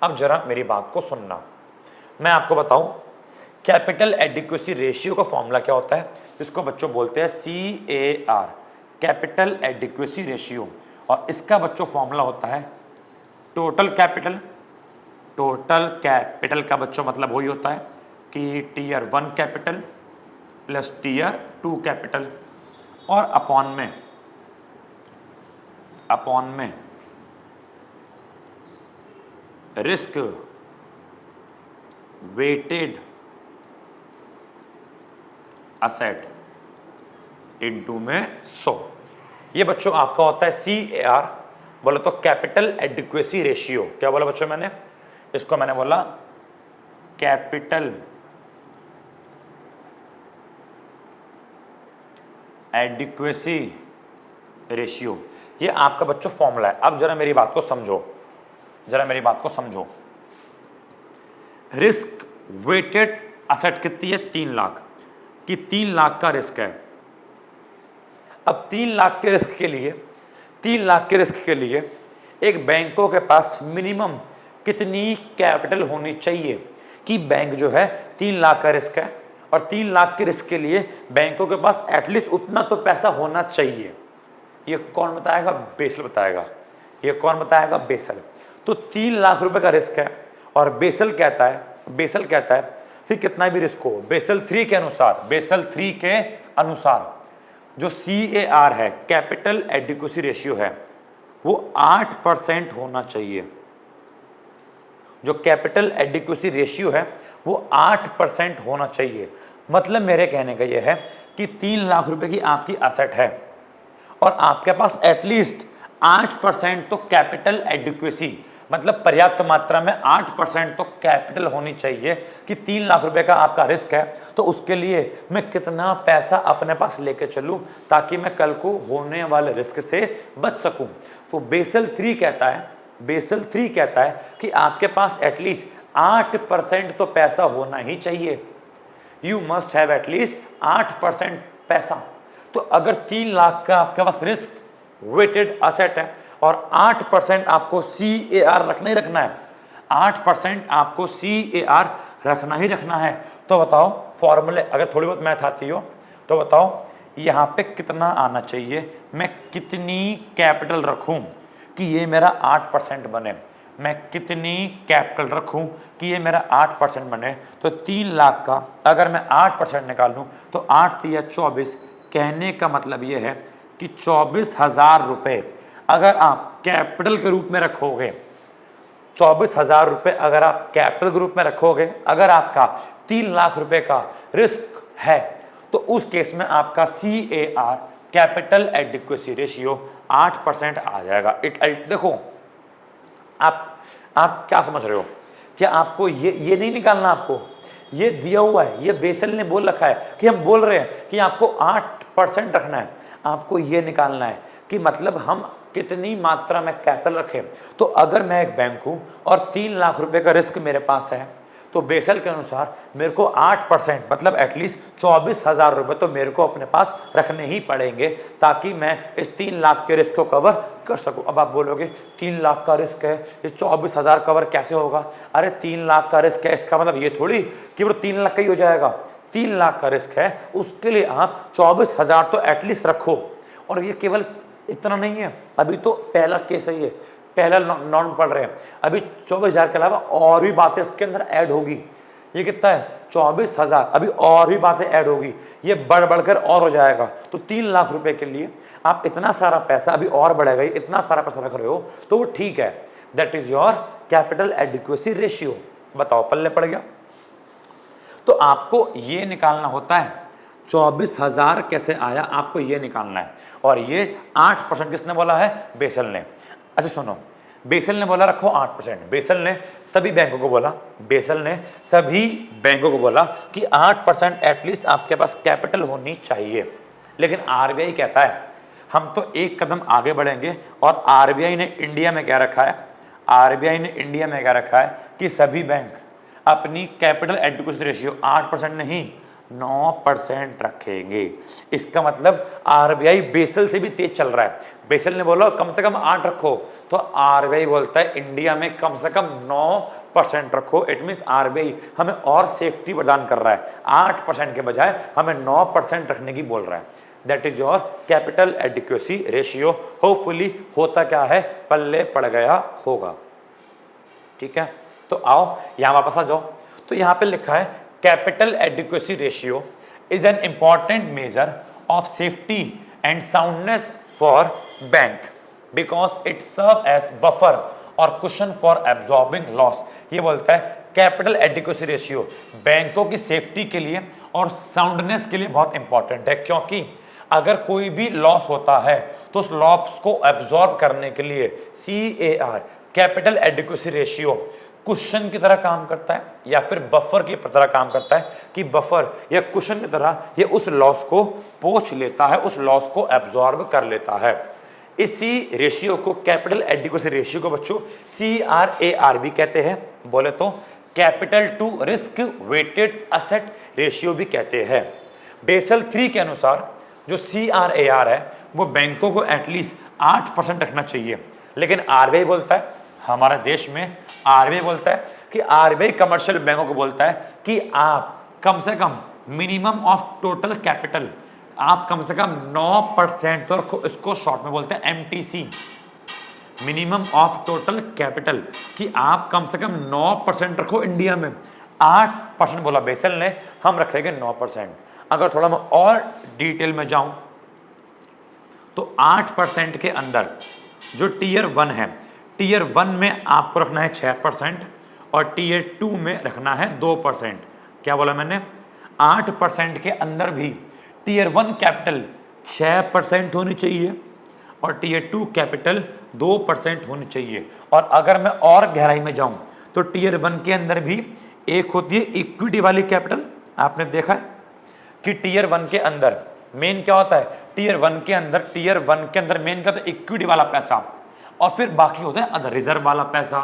अब जरा मेरी बात को सुनना, मैं आपको बताऊं कैपिटल एडिक्वेसी रेशियो का फॉर्मूला क्या होता है, जिसको बच्चों बोलते हैं CAR, कैपिटल एडिक्वेसी रेशियो। और इसका बच्चों फॉर्मूला होता है टोटल कैपिटल। टोटल कैपिटल का बच्चों मतलब वही होता है कि Tier 1 capital plus Tier 2 capital, और अपॉन में रिस्क वेटेड असेट इनटू में 100। ये बच्चों आपका होता है CAR, बोले तो कैपिटल एडिक्वेसी रेशियो। क्या बोला बच्चों मैंने, इसको मैंने बोला कैपिटल एडिक्वेसी रेशियो, ये आपका बच्चों फॉर्मूला है। अब जरा मेरी बात को समझो, रिस्क वेटेड असेट कितनी है, 3 लाख की, 3 लाख का रिस्क है। अब 3 लाख के रिस्क के लिए एक बैंकों के पास मिनिमम कितनी कैपिटल होनी चाहिए कि बैंक जो है 3 लाख का रिस्क है, और 3 लाख के रिस्क के लिए बैंकों के पास एटलीस्ट उतना तो पैसा होना चाहिए। ये कौन बताएगा, बेसल बताएगा। ये कौन बताएगा, बेसल। तो 3 लाख रुपए का रिस्क है, और बेसल कहता है कि कितना भी रिस्क हो, बेसल 3 के अनुसार जो CAR है, कैपिटल एडिक्वेसी रेशियो है, वो 8% होना चाहिए। जो कैपिटल एडिक्वेसी रेशियो है वो 8% होना चाहिए। मतलब मेरे कहने का ये है कि 3 लाख रुपए की आपकी असेट है और आपके पास एटलीस्ट 8% तो कैपिटल एडिक्वेसी, मतलब पर्याप्त मात्रा में 8% तो कैपिटल होनी चाहिए कि 3 लाख रुपए का आपका रिस्क है, तो उसके लिए मैं कितना पैसा अपने पास लेके चलूं ताकि मैं कल को होने वाले रिस्क से बच सकूं। तो बेसल 3 कहता है कि आपके पास एटलीस्ट 8% तो पैसा होना ही चाहिए। यू मस्ट हैव एटलीस्ट 8% पैसा। तो अगर 3 लाख का आपके पास रिस्क वेटेड असेट है और 8% आपको CAR रखना ही रखना है, 8% आपको CAR रखना ही रखना है, तो बताओ फॉर्मूले, अगर थोड़ी बहुत मैथ आती हो तो बताओ यहाँ पे कितना आना चाहिए, मैं कितनी कैपिटल रखूँ कि ये मेरा 8% बने, मैं कितनी कैपिटल रखूं कि ये मेरा 8% बने। तो 3 लाख का अगर मैं 8% निकाल लूं तो 8 या 24, कहने का मतलब ये है कि 24,000 रुपये अगर आप कैपिटल के रूप में रखोगे, 24,000 रुपये अगर आप कैपिटल के रूप में रखोगे, अगर आपका 3 लाख रुपए का रिस्क है, तो उस केस में आपका CAR कैपिटल एडिक्वेसी रेशियो 8% आ जाएगा। देखो आप क्या समझ रहे हो, क्या आपको ये नहीं निकालना, आपको ये दिया हुआ है, ये बेसल ने बोल रखा है कि हम बोल रहे हैं कि आपको 8% रखना है, आपको ये निकालना है कि मतलब हम कितनी मात्रा में कैपिटल रखें। तो अगर मैं एक बैंक हूं और 3 लाख रुपए का रिस्क मेरे पास है, तो बेसल के अनुसार मेरे को 8% मतलब एटलीस्ट 24,000 रुपये तो मेरे को अपने पास रखने ही पड़ेंगे ताकि मैं इस 3 लाख के रिस्क को कवर कर सकूं। अब आप बोलोगे 3 लाख का रिस्क है, ये 24,000 कवर कैसे होगा? अरे 3 लाख का रिस्क है, इसका मतलब ये थोड़ी कि वो 3 लाख का ही हो जाएगा। 3 लाख का रिस्क है, उसके लिए आप 24,000 तो एटलीस्ट रखो। और ये केवल इतना नहीं है, अभी तो पहला केस है, ये पहला नॉन पढ़ रहे हैं, अभी 24,000 के अलावा और भी बातें इसके अंदर ऐड होगी। ये कितना है? 24,000, अभी और भी बातें ऐड होगी, ये बढ़ बढ़कर और हो जाएगा। तो 3 लाख रुपए के लिए आप इतना सारा पैसा अभी और बढ़ेगा, इतना सारा पैसा रख रहे हो तो वो ठीक है, that is your capital adequacy ratio. बताओ पल्ले पड़ गया? तो आपको ये निकालना होता है 24,000 कैसे आया, आपको ये निकालना है। और ये 8% किसने बोला है? बेसल ने। अच्छा सुनो, बेसल ने बोला रखो 8%, बेसल ने सभी बैंकों को बोला, बेसल ने सभी बैंकों को बोला कि 8% एटलीस्ट आपके पास कैपिटल होनी चाहिए। लेकिन आरबीआई कहता है हम तो एक कदम आगे बढ़ेंगे, और आरबीआई ने इंडिया में क्या रखा है? आरबीआई ने इंडिया में क्या रखा है कि सभी बैंक अपनी कैपिटल एडिक्वेसी रेशियो 8% नहीं 9% रखेंगे। इसका मतलब आरबीआई बेसल से भी तेज चल रहा है। बेसल ने बोला कम से कम 8 रखो, तो आरबीआई बोलता है इंडिया में कम से कम 9% रखो। इट मीन्स आरबीआई हमें और सेफ्टी प्रदान कर रहा है, 8% के बजाय हमें 9% रखने की बोल रहा है। That is your capital adequacy ratio. Hopefully होता क्या है, पल्ले पड़ गया होगा। ठीक है, तो आओ यहां वापस आ जाओ। तो यहां पे लिखा है capital adequacy ratio is an important major of safety and soundness for bank because it serve as buffer और कुशन फॉर एब्जॉर्बिंग लॉस। ये बोलता है कैपिटल एडिक्वेसी रेशियो बैंकों की सेफ्टी के लिए और साउंडनेस के लिए बहुत इंपॉर्टेंट है, क्योंकि अगर कोई भी लॉस होता है तो उस लॉस को एब्जॉर्ब करने के लिए CAR capital adequacy ratio cushion की तरह काम करता है या फिर बफर की तरह काम करता है, कि बफर या कुशन की तरह ये उस लॉस को पोंछ लेता है, उस लॉस को एब्जॉर्ब कर लेता है। इसी रेशियो को, कैपिटल एडिक्वेसी रेशियो को बच्चों CRAR भी कहते हैं, बोले तो capital to risk weighted asset ratio भी कहते हैं। बेसल 3 के अनुसार जो CRAR है वो बैंकों को एटलीस्ट 8% रखना चाहिए, लेकिन आरबीआई बोलता है, हमारे देश में आरबीआई बोलता है कि आरबीआई कमर्शियल बैंकों को बोलता है कि आप कम से कम मिनिमम ऑफ टोटल कैपिटल, आप कम से कम 9% तो रखो। इसको शॉर्ट में बोलते हैं MTC, minimum of total capital, कि आप कम से कम 9% रखो। इंडिया में 8% बोला बेसल ने, हम रखेंगे 9%। अगर थोड़ा मैं और डिटेल में जाऊं तो 8% के अंदर जो टीयर 1 है, टीयर 1 में आपको रखना है 6% और टीयर 2 में रखना है 2%। क्या बोला मैंने? 8% के अंदर भी टीयर 1 कैपिटल 6% होनी चाहिए और टीयर 2 कैपिटल 2% होनी चाहिए। और अगर मैं और गहराई में जाऊं तो टीयर 1 के अंदर भी एक होती है इक्विटी वाली कैपिटल। आपने देखा है कि टीयर 1 के अंदर मेन क्या होता है, टीयर 1 के अंदर मेन क्या होता है, इक्विटी वाला पैसा, और फिर बाकी होता है अदर, रिजर्व वाला पैसा,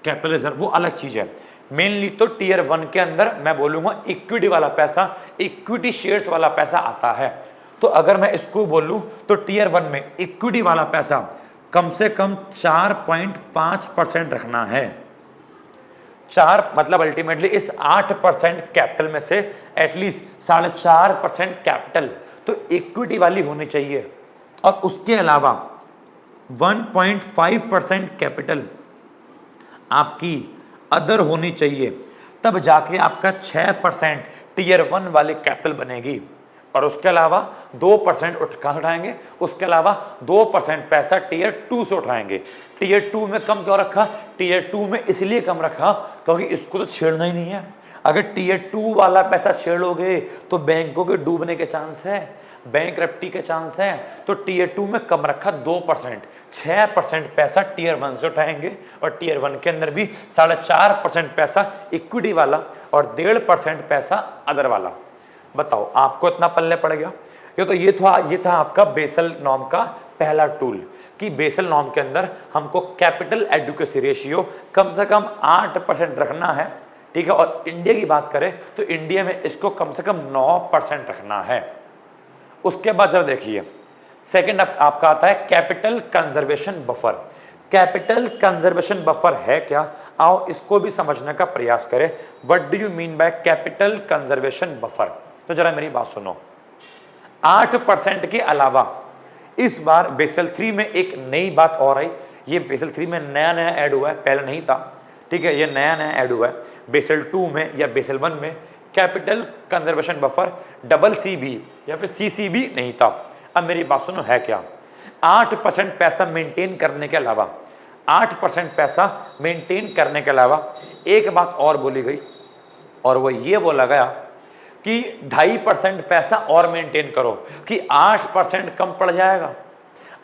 कैपिटल रिजर्व, वो अलग चीज है। मेनली तो टीयर 1 के अंदर मैं बोलूंगा इक्विटी वाला पैसा, इक्विटी शेयर्स वाला पैसा आता है। तो अगर मैं इसको बोलूं तो टीयर 1 में इक्विटी वाला पैसा कम से कम 4.5% रखना है। 4 मतलब अल्टीमेटली इस 8% कैपिटल में से एटलीस्ट 4.5% कैपिटल तो इक्विटी वाली होनी चाहिए, और उसके अलावा 1.5% कैपिटल आपकी अदर होनी चाहिए, तब जाके आपका 6% टीयर 1 वाली कैपिटल बनेगी। और उसके अलावा 2% उठाएंगे, उसके अलावा 2% पैसा टीयर 2 से उठाएंगे। टीयर 2 में कम क्यों रखा, टीयर 2 में इसलिए कम रखा क्योंकि इसको तो छेड़ना ही नहीं है। अगर टीयर 2 वाला पैसा छेड़ोगे तो बैंकों के डूबने के चांस है, बैंकरप्टी के चांस है। तो टीयर 2 में कम रखा 2%, 6% पैसा टीयर 1 से उठाएंगे, और टीयर 1 के अंदर भी 4.5% पैसा इक्विटी वाला और 1.5% पैसा अदर वाला। बताओ आपको इतना पल्ले पड़ गया। ये था आपका बेसल नॉर्म का पहला टूल कि बेसल नॉर्म के अंदर हमको कैपिटल एडुकेसी रेशियो कम से कम 8% रखना है, ठीक है। और इंडिया की बात करें तो इंडिया में इसको कम से कम 9% रखना है। उसके बाद जरा देखिए सेकंड आपका आता है capital conservation buffer. Capital conservation buffer है क्या, आओ इसको भी समझने का प्रयास करें। What do you mean by capital conservation buffer. तो जरा मेरी बात सुनो, 8% के अलावा इस बार बेसल 3 में एक नई बात और आई। ये बेसल 3 में नया ऐड हुआ है, पहले नहीं था, ठीक है। ये नया ऐड हुआ है बेसल 2 में या बेसल 1 में। कैपिटल कंजर्वेशन बफर CCB या फिर CCB नहीं था। अब मेरी बात सुनो है क्या, 8% पैसा मेंटेन करने के अलावा 8% पैसा मेंटेन करने के अलावा एक बात और बोली गई, और वो ये बोला गया कि 2.5% पैसा और मेंटेन करो कि 8% कम पड़ जाएगा,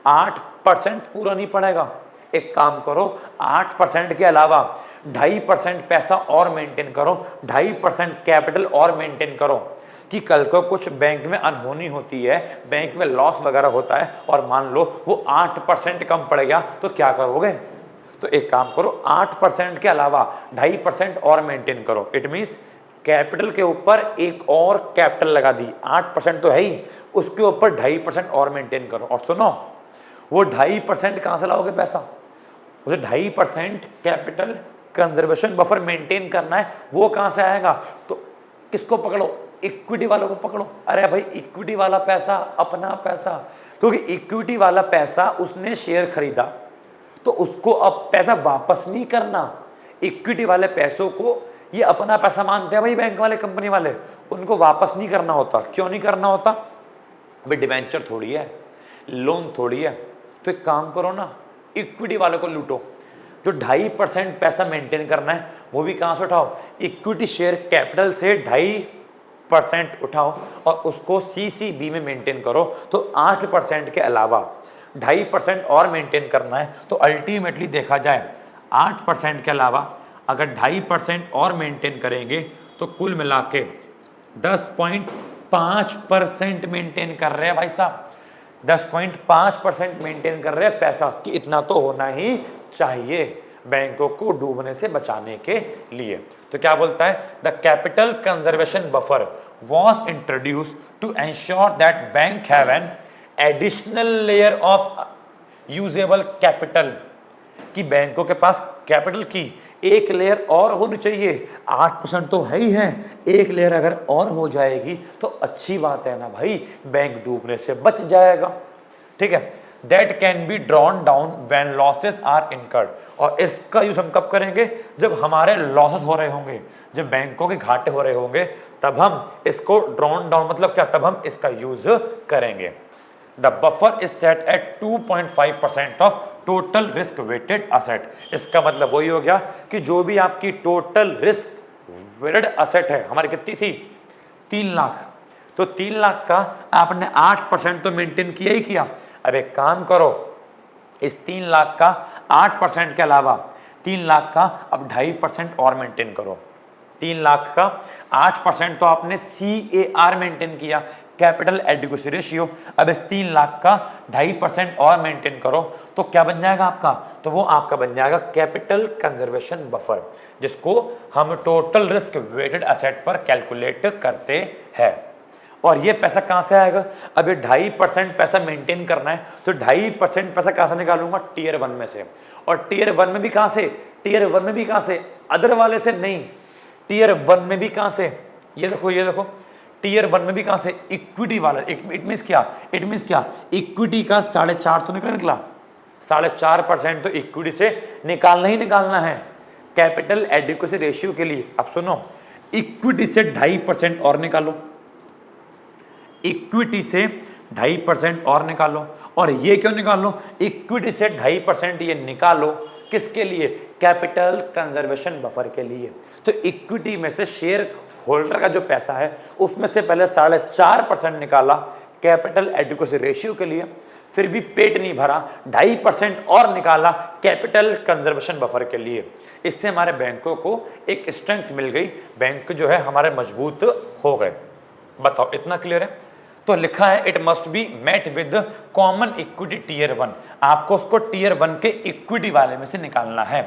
8% पूरा नहीं पड़ेगा। एक काम करो 8% के अलावा 2.5% पैसा और मेंटेन करो, 2.5% कैपिटल और मेंटेन करो कि कल को कुछ बैंक में अनहोनी होती है, बैंक में लॉस वगैरह होता है और मान लो वो 8% कम पड़ गया तो क्या करोगे। तो एक काम करो 8% के अलावा 2.5% और मेंटेन करो। इट मीन्स कैपिटल के ऊपर एक और कैपिटल लगा दी, 8% तो है ही, उसके ऊपर 2.5% और मेंटेन करो। और सुनो वो 2.5% कहां से लाओगे पैसा, उसे 2.5% कैपिटल कंजर्वेशन बफर मेंटेन करना है, वो कहां से आएगा। तो किसको पकड़ो, इक्विटी वालों को पकड़ो। अरे भाई इक्विटी वाला पैसा अपना पैसा, क्योंकि इक्विटी वाला पैसा उसने शेयर खरीदा तो उसको अब पैसा वापस नहीं करना। इक्विटी वाले पैसों को ये अपना पैसा मानते हैं भाई बैंक वाले, कंपनी वाले, उनको वापस नहीं करना होता। क्यों नहीं करना होता भाई, डिबेंचर थोड़ी है, लोन थोड़ी है। तो एक काम करो ना, इक्विटी वाले को लूटो। जो 2.5% पैसा मेंटेन करना है वो भी कहां से उठाओ, इक्विटी शेयर कैपिटल से 2.5% उठाओ और उसको CCB में मेंटेन करो। तो 8% के अलावा 2.5% और मेंटेन करना है। तो अल्टीमेटली देखा जाए 8% के अलावा अगर 2.5% और मेंटेन करेंगे तो कुल मिला के 10.5% मेंटेन कर रहे हैं भाई साहब, 10.5% मेंटेन कर रहे हैं पैसा, कि इतना तो होना ही चाहिए बैंकों को डूबने से बचाने के लिए। तो क्या बोलता है, the capital conservation buffer was introduce to ensure that bank have an additional layer of usable capital, कि बैंकों के पास कैपिटल की एक लेयर और होनी चाहिए। 8% तो है ही है, एक लेयर अगर और हो जाएगी तो अच्छी बात है ना भाई, बैंक डूबने से बच जाएगा, ठीक है। That can be drawn down when losses are incurred, और इसका यूज हम कब करेंगे, जब हमारे लॉसेस हो रहे होंगे, जब बैंकों के घाटे हो रहे होंगे, तब हम इसको ड्रॉन डाउन मतलब क्या, तब हम इसका यूज करेंगे। The buffer is set at 2.5% of total risk weighted asset। इसका मतलब वही हो गया कि जो भी आपकी टोटल रिस्क वेटेड असेट है, हमारी कितनी थी 3 लाख, तो 3 लाख का आपने 8% तो मेंटेन किया ही किया। अब एक काम करो इस 3 लाख का 8% के अलावा 3 लाख का अब 2.5% और मेंटेन करो। 3 लाख का 8% तो आपने CAR मेंटेन किया, कैपिटल एडिक्वेसी रेशियो। अब इस 3 लाख का 2.5% और मेंटेन करो तो क्या बन जाएगा आपका? तो वो आपका बन जाएगा कैपिटल कंजर्वेशन बफर, जिसको हम टोटल रिस्क वेटेड एसेट पर कैलकुलेट करते हैं। और ये पैसा कहां से आएगा? अब ये 2.5% पैसा मेंटेन करना है तो 2.5% पैसा कहां से निकालूंगा? टीयर 1 में से। और टीयर 1 में भी कहां से? टीयर 1 में भी कहां से? अदर वाले से नहीं, टीयर 1 में भी कहां से? ये देखो टीयर 1 में भी कहां से? इक्विटी वाला। इट मींस क्या? इट मींस क्या? इक्विटी का 4.5 तो निकला 4.5% तो इक्विटी से निकालना ही निकालना है कैपिटल एडिक्वेसी रेशियो के लिए। अब सुनो, इक्विटी से 2.5% और निकालो, इक्विटी से 2.5% और निकालो। और ये क्यों निकालो? इक्विटी से 2.5% ये निकालो किसके लिए? कैपिटल कंजर्वेशन बफर के लिए। तो इक्विटी में से शेयर होल्डर का जो पैसा है उसमें से पहले 4.5% निकाला कैपिटल एडिक्वेसी रेशियो के लिए, फिर भी पेट नहीं भरा, 2.5% और निकाला कैपिटल कंजर्वेशन बफर के लिए। इससे हमारे बैंकों को एक स्ट्रेंथ मिल गई, बैंक जो है हमारे मजबूत हो गए। बताओ, इतना क्लियर है? तो लिखा है it must be met with common equity tier 1। आपको उसको टीयर 1 के इक्विटी वाले में से निकालना है,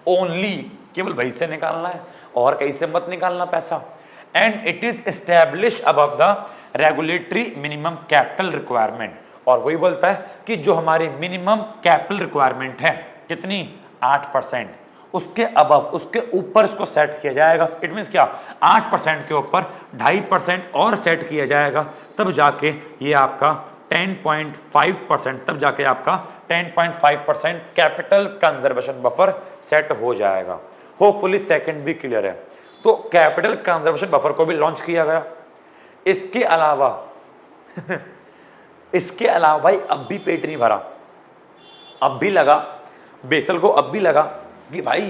ओनली केवल वही से निकालना है और कहीं से मत निकालना पैसा। And it is establish above the regulatory minimum capital requirement. और वही बोलता है कि जो हमारी मिनिमम कैपिटल रिक्वायरमेंट है कितनी? 8%, उसके अबव, उसके ऊपर इसको सेट किया जाएगा। इट मीन्स क्या? 8% के ऊपर 2.5% और सेट किया जाएगा, तब जाके ये आपका 10.5%, तब जाके आपका 10.5% कैपिटल कंजर्वेशन बफर सेट हो जाएगा। होपफुली सेकंड भी क्लियर है। तो कैपिटल कंजर्वेशन बफर को भी लॉन्च किया गया। इसके अलावा इसके अलावा भाई अब भी पेट नहीं भरा, अब भी लगा बेसल को, अब भी लगा कि भाई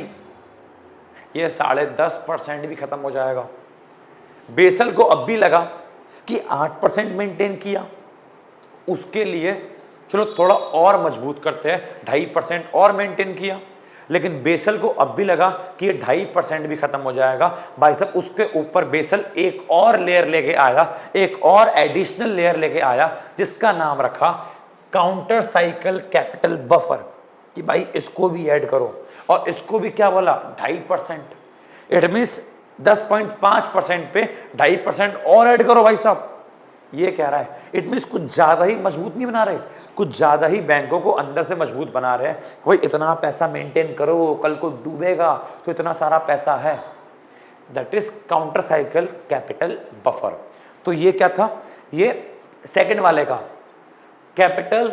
ये 10.5% भी खत्म हो जाएगा। बेसल को अब भी लगा कि 8% मेंटेन किया, उसके लिए चलो थोड़ा और मजबूत करते हैं, 2.5% और मेंटेन किया। लेकिन बेसल को अब भी लगा कि ये 2.5% भी खत्म हो जाएगा। भाई साहब उसके ऊपर बेसल एक और लेयर लेके आया, एक और एडिशनल लेयर लेके आया, जिसका नाम रखा काउंटर साइकिल कैपिटल बफर, कि भाई इसको भी ऐड करो। और इसको भी क्या बोला? 2.5%। इट मीन्स 10.5% पे 2.5% और ऐड करो भाई साहब। ये कह रहा है इट मीन्स कुछ ज्यादा ही मजबूत नहीं बना रहे, कुछ ज्यादा ही बैंकों को अंदर से मजबूत बना रहे हैं। भाई इतना पैसा मेंटेन करो, कल को डूबेगा तो इतना सारा पैसा है। That is counter cycle capital buffer. तो ये क्या था? ये सेकंड वाले का कैपिटल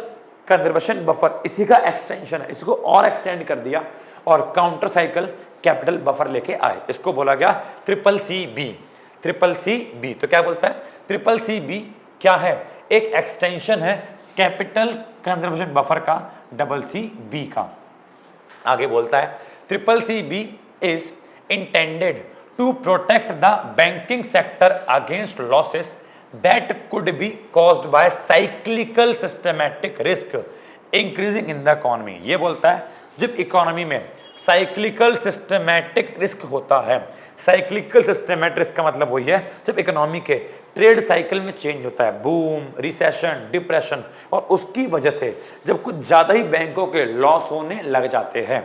कंजर्वेशन बफर, इसी का एक्सटेंशन है, इसको और एक्सटेंड कर दिया और काउंटर साइकिल कैपिटल बफर लेके आए। इसको बोला गया CCCB। CCCB तो क्या बोलता है? CCCB क्या है? एक एक्सटेंशन है कैपिटल कंजर्वेशन बफर का, CCB का। आगे बोलता है CCCB is intended to protect the banking sector against losses that could be caused by cyclical systematic risk increasing in the economy। ये बोलता है जब इकोनॉमी में साइक्लिकल सिस्टमैटिक रिस्क होता है, साइक्लिकल सिस्टमैटिक रिस्क का मतलब वही है जब इकोनॉमी के ट्रेड साइकिल में चेंज होता है, बूम, रिसेशन, डिप्रेशन, और उसकी वजह से जब कुछ ज़्यादा ही बैंकों के लॉस होने लग जाते हैं,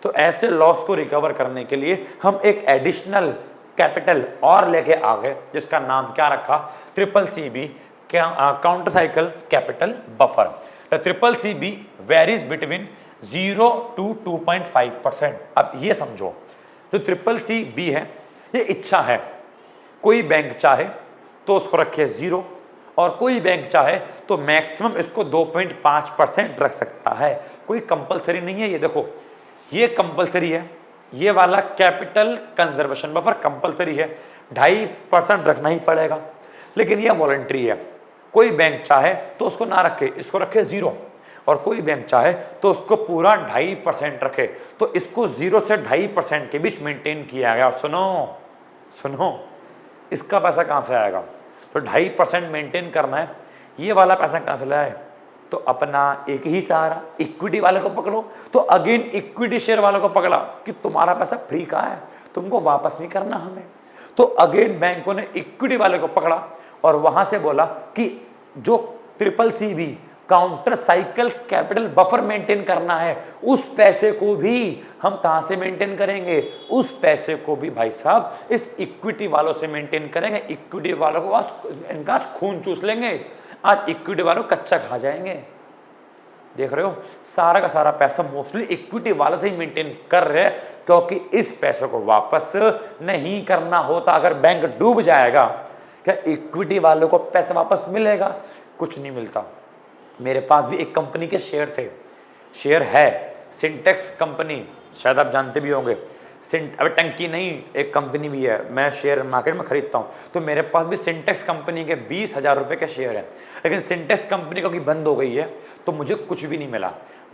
तो ऐसे लॉस को रिकवर करने के लिए हम एक एडिशनल कैपिटल और लेके आ गए, जिसका नाम क्या रखा? CCCB counter cycle capital buffer. The CCCB varies between 0 to 2.5%। अब ये समझो, जो CCCB है ये इच्छा है, कोई बैंक चाहे तो उसको रखे 0 और कोई बैंक चाहे तो मैक्सिमम इसको 2.5% रख सकता है, कोई कंपलसरी नहीं है। ये देखो, ये कंपलसरी है, ये वाला कैपिटल कंजर्वेशन बफर कंपलसरी है, 2.5% रखना ही पड़ेगा। लेकिन ये वॉलंटरी है, कोई बैंक चाहे तो उसको ना रखे, इसको रखे 0, और कोई बैंक चाहे तो उसको पूरा 2.5% रखे। तो इसको 0 से 2.5% के बीच मेंटेन किया गया। और सुनो इसका पैसा कहाँ से आएगा? तो 2.5% मेंटेन करना है, ये वाला पैसा कहाँ से लाए? तो अपना एक ही सहारा इक्विटी वाले को पकड़ो। तो अगेन इक्विटी शेयर वालों को पकड़ा कि तुम्हारा पैसा फ्री कहाँ है, तुमको वापस नहीं करना हमें। तो अगेन बैंकों ने इक्विटी वाले को पकड़ा और वहां से बोला कि जो triple C B counter cycle capital buffer maintain करना है, उस पैसे को भी हम कहां से मेंटेन करेंगे, उस पैसे को भी भाई साहब इस इक्विटी वालों से मेंटेन करेंगे। इक्विटी वालों को आज इनका आज खून चूस लेंगे, आज इक्विटी वालों कच्चा खा जाएंगे। देख रहे हो, सारा का सारा पैसा मोस्टली इक्विटी वाले से ही मेंटेन कर रहे हैं, क्योंकि इस पैसे को वापस नहीं करना होता। अगर बैंक डूब जाएगा, क्या इक्विटी वालों को पैसा वापस मिलेगा? कुछ नहीं मिलता। मेरे पास भी एक कंपनी के शेयर थे, शेयर है सिंटेक्स कंपनी, शायद आप जानते भी होंगे। अबे टंकी नहीं, एक कंपनी भी है, मैं शेयर मार्केट में खरीदता हूँ। तो मेरे पास भी सिंटेक्स कंपनी के 20,000 रुपये के शेयर है, लेकिन सिंटेक्स कंपनी क्योंकि बंद हो गई है तो मुझे कुछ भी नहीं मिला।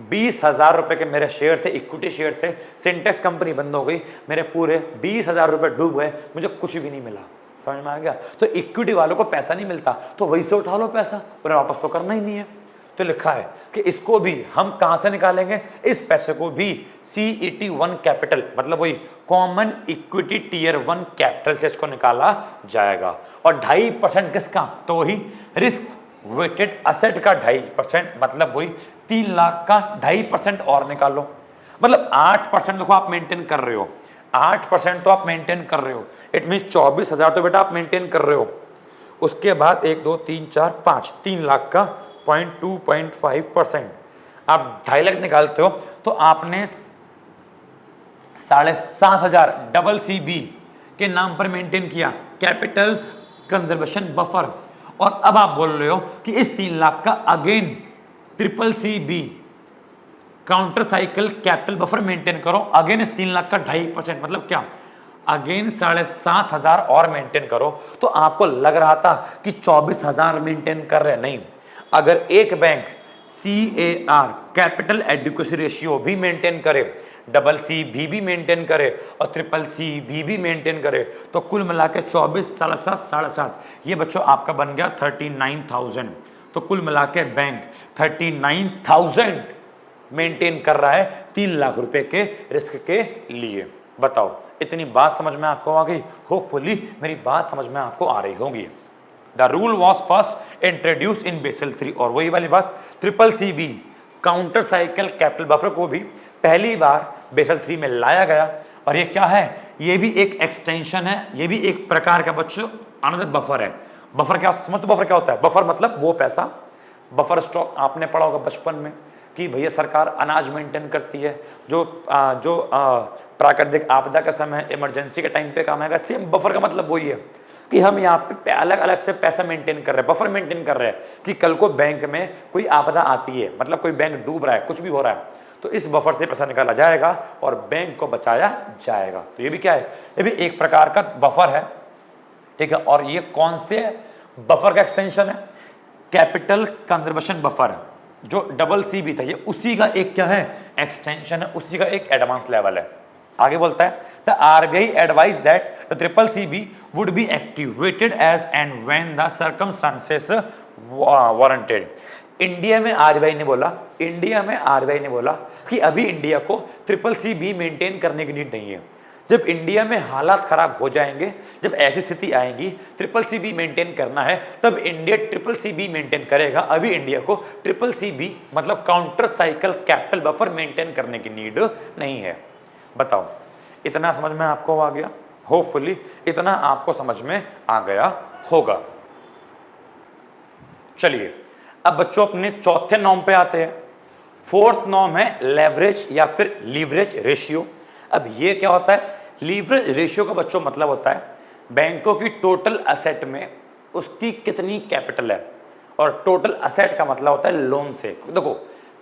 20,000 रुपये के मेरे शेयर थे, इक्विटी शेयर थे, सिंटेक्स कंपनी बंद हो गई, मेरे पूरे 20,000 रुपये डूब गए, मुझे कुछ भी नहीं मिला। समझ में आ गया? तो इक्विटी वालों को पैसा नहीं मिलता तो वही से उठा लो पैसा, उन्हें वापस तो करना ही नहीं है। तो लिखा है कि इसको भी हम कहां से निकालेंगे, इस पैसे को भी CET1 कैपिटल, मतलब वही कॉमन इक्विटी टीयर 1 कैपिटल से इसको निकाला जाएगा। और 2.5% किसका? तो वही रिस्क वेटेड असेट का 2.5%, मतलब वही 3 लाख का 2.5% और निकालो, मतलब 8% देखो आप मेंटेन कर रहे हो, 8% तो आप मेंटेन कर रहे हो। इट मीन 24,000 तो बेटा आप मेंटेन कर रहे हो। उसके बाद 1 2 3 4 5 3 लाख का 0.2-0.5% आप 2.5 लाख निकालते हो तो आपने 7,500 डबल CB के नाम पर मेंटेन किया कैपिटल कंजर्वेशन बफर। और अब आप बोल रहे हो कि इस 3 लाख का again triple CB counter cycle capital buffer maintain करो, अगेन इस 3 लाख का 2.5%, मतलब क्या, अगेन 7,500 और मेंटेन करो। तो आपको लग रहा था कि 24,000 मेंटेन कर रहे, नहीं। अगर एक bank CAR capital adequacy ratio भी मेंटेन करे, डबल CB भी मेंटेन करे और ट्रिपल CB भी मेंटेन करे, तो कुल मिला के 24 7.5 ये बच्चों आपका बन गया 39,000। तो कुल मिला के बैंक 39,000 मेंटेन कर रहा है 3 लाख रुपए के रिस्क के लिए। बताओ, इतनी बात समझ में आपको आ गई? होपफुली मेरी बात समझ में आपको आ रही होगी। The rule was first introduce in Basel 3, और वही वाली बात triple CB counter cycle capital buffer को भी पहली बार बेसल 3 में लाया गया। और ये क्या है? ये भी एक एक्सटेंशन है, ये भी एक प्रकार का बच्चों अनदर बफर है। बफर क्या समझते? बफर क्या होता है? बफर मतलब वो पैसा, बफर स्टॉक आपने पढ़ा होगा बचपन में कि भैया सरकार अनाज मेंटेन करती है, जो प्राकृतिक आपदा के समय इमरजेंसी के टाइम पे काम आएगा। सेम बफर का मतलब वही है कि हम यहाँ पे अलग अलग से पैसा मेंटेन कर रहे हैं, बफर मेंटेन कर रहे हैं कि कल को बैंक में कोई आपदा आती है, मतलब कोई बैंक डूब रहा है, कुछ भी हो रहा है, तो इस बफर से पैसा निकाला जाएगा और बैंक को बचाया जाएगा। तो ये भी क्या है? ये भी एक प्रकार का बफर है, ठीक है। और ये कौन से बफर का एक्सटेंशन है? कैपिटल कंजर्वेशन बफर, जो डबल CB था, ये उसी का एक क्या है? एक्सटेंशन है, उसी का एक एडवांस लेवल है। आगे बोलता है the RBI advise that the triple CB would be activated as and when the circumstances warranted. India में RBI ने बोला कि अभी इंडिया को ट्रिपल CB मेंटेन करने की नीड नहीं है। जब इंडिया में हालात खराब हो जाएंगे, जब ऐसी स्थिति आएगी ट्रिपल CB मेंटेन करना है, तब इंडिया ट्रिपल CB मेंटेन करेगा। अभी इंडिया को ट्रिपल CB मतलब counter cycle capital buffer maintain करने की नीड नहीं है। बताओ, इतना समझ में आपको आ गया? होपफुली इतना आपको समझ में आ गया होगा। चलिए अब बच्चों अपने चौथे नॉर्म पे आते हैं। फोर्थ नॉर्म है लेवरेज या फिर लीवरेज रेशियो। अब ये क्या होता है? लीवरेज रेशियो का बच्चों मतलब होता है बैंकों की टोटल असेट में उसकी कितनी कैपिटल है, और टोटल असेट का मतलब होता है लोन से। देखो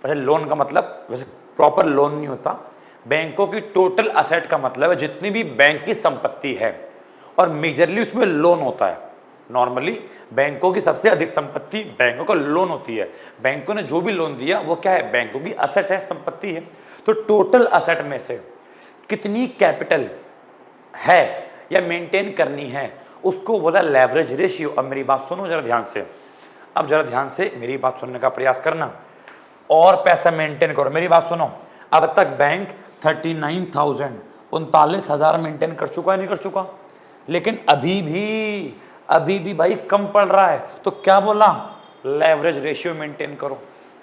वैसे लोन का मतलब वैसे प्रॉपर लोन नहीं होता, बैंकों की टोटल असेट का मतलब है जितनी भी बैंक की संपत्ति है, और मेजरली उसमें लोन होता है। नॉर्मली बैंकों की सबसे अधिक संपत्ति बैंकों का लोन होती है। बैंकों ने जो भी लोन दिया वो क्या है? बैंकों की असेट है, संपत्ति है। तो टोटल असेट में से कितनी कैपिटल है या मेंटेन करनी है, उसको बोला लेवरेज रेशियो। अब मेरी बात सुनो जरा ध्यान से। अब जरा ध्यान से मेरी बात सुनने का प्रयास करना और पैसा मेंटेन करो। मेरी बात सुनो, अब तक बैंक 39,000 मेंटेन कर चुका है, नहीं कर चुका? लेकिन अभी भी भाई कम पड़ रहा है। तो क्या बोला? लेवरेज रेशियो मेंटेन करो।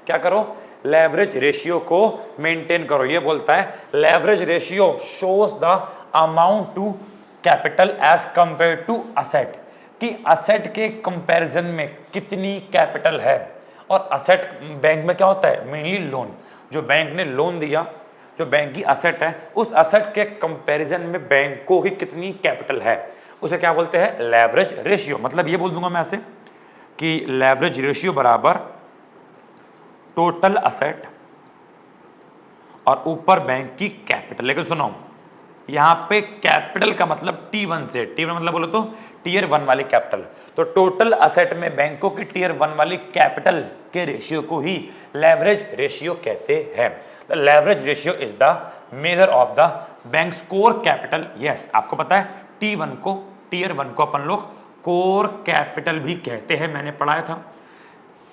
क्या करो? लेवरेज रेशियो को मेंटेन करो। ये बोलता है leverage ratio shows the amount to capital as compare to asset, कि असेट के कंपैरिजन में कितनी कैपिटल है। और असेट बैंक में क्या होता है? Mainly loan. जो बैंक ने लोन दिया, जो बैंक की असेट है, उस असेट के कंपैरिजन में बैंक को ही कितनी कैपिटल है, उसे क्या बोलते हैं? Leverage ratio. मतलब ये बोल दूंगा मैं ऐसे कि लेवरेज रेशियो बराबर टोटल असेट और ऊपर बैंक की कैपिटल। लेकिन सुनो, यहां पे कैपिटल का मतलब T1 से, T1 मतलब बोलो तो टीयर 1 वाली कैपिटल। तो टोटल असेट में बैंकों की टीयर 1 वाली कैपिटल के रेशियो को ही लेवरेज रेशियो कहते हैं। The leverage ratio is the measure of the banks core capital. Yes, आपको पता है T1 को, टीयर 1 को अपन लोग कोर कैपिटल भी कहते हैं, मैंने पढ़ाया था।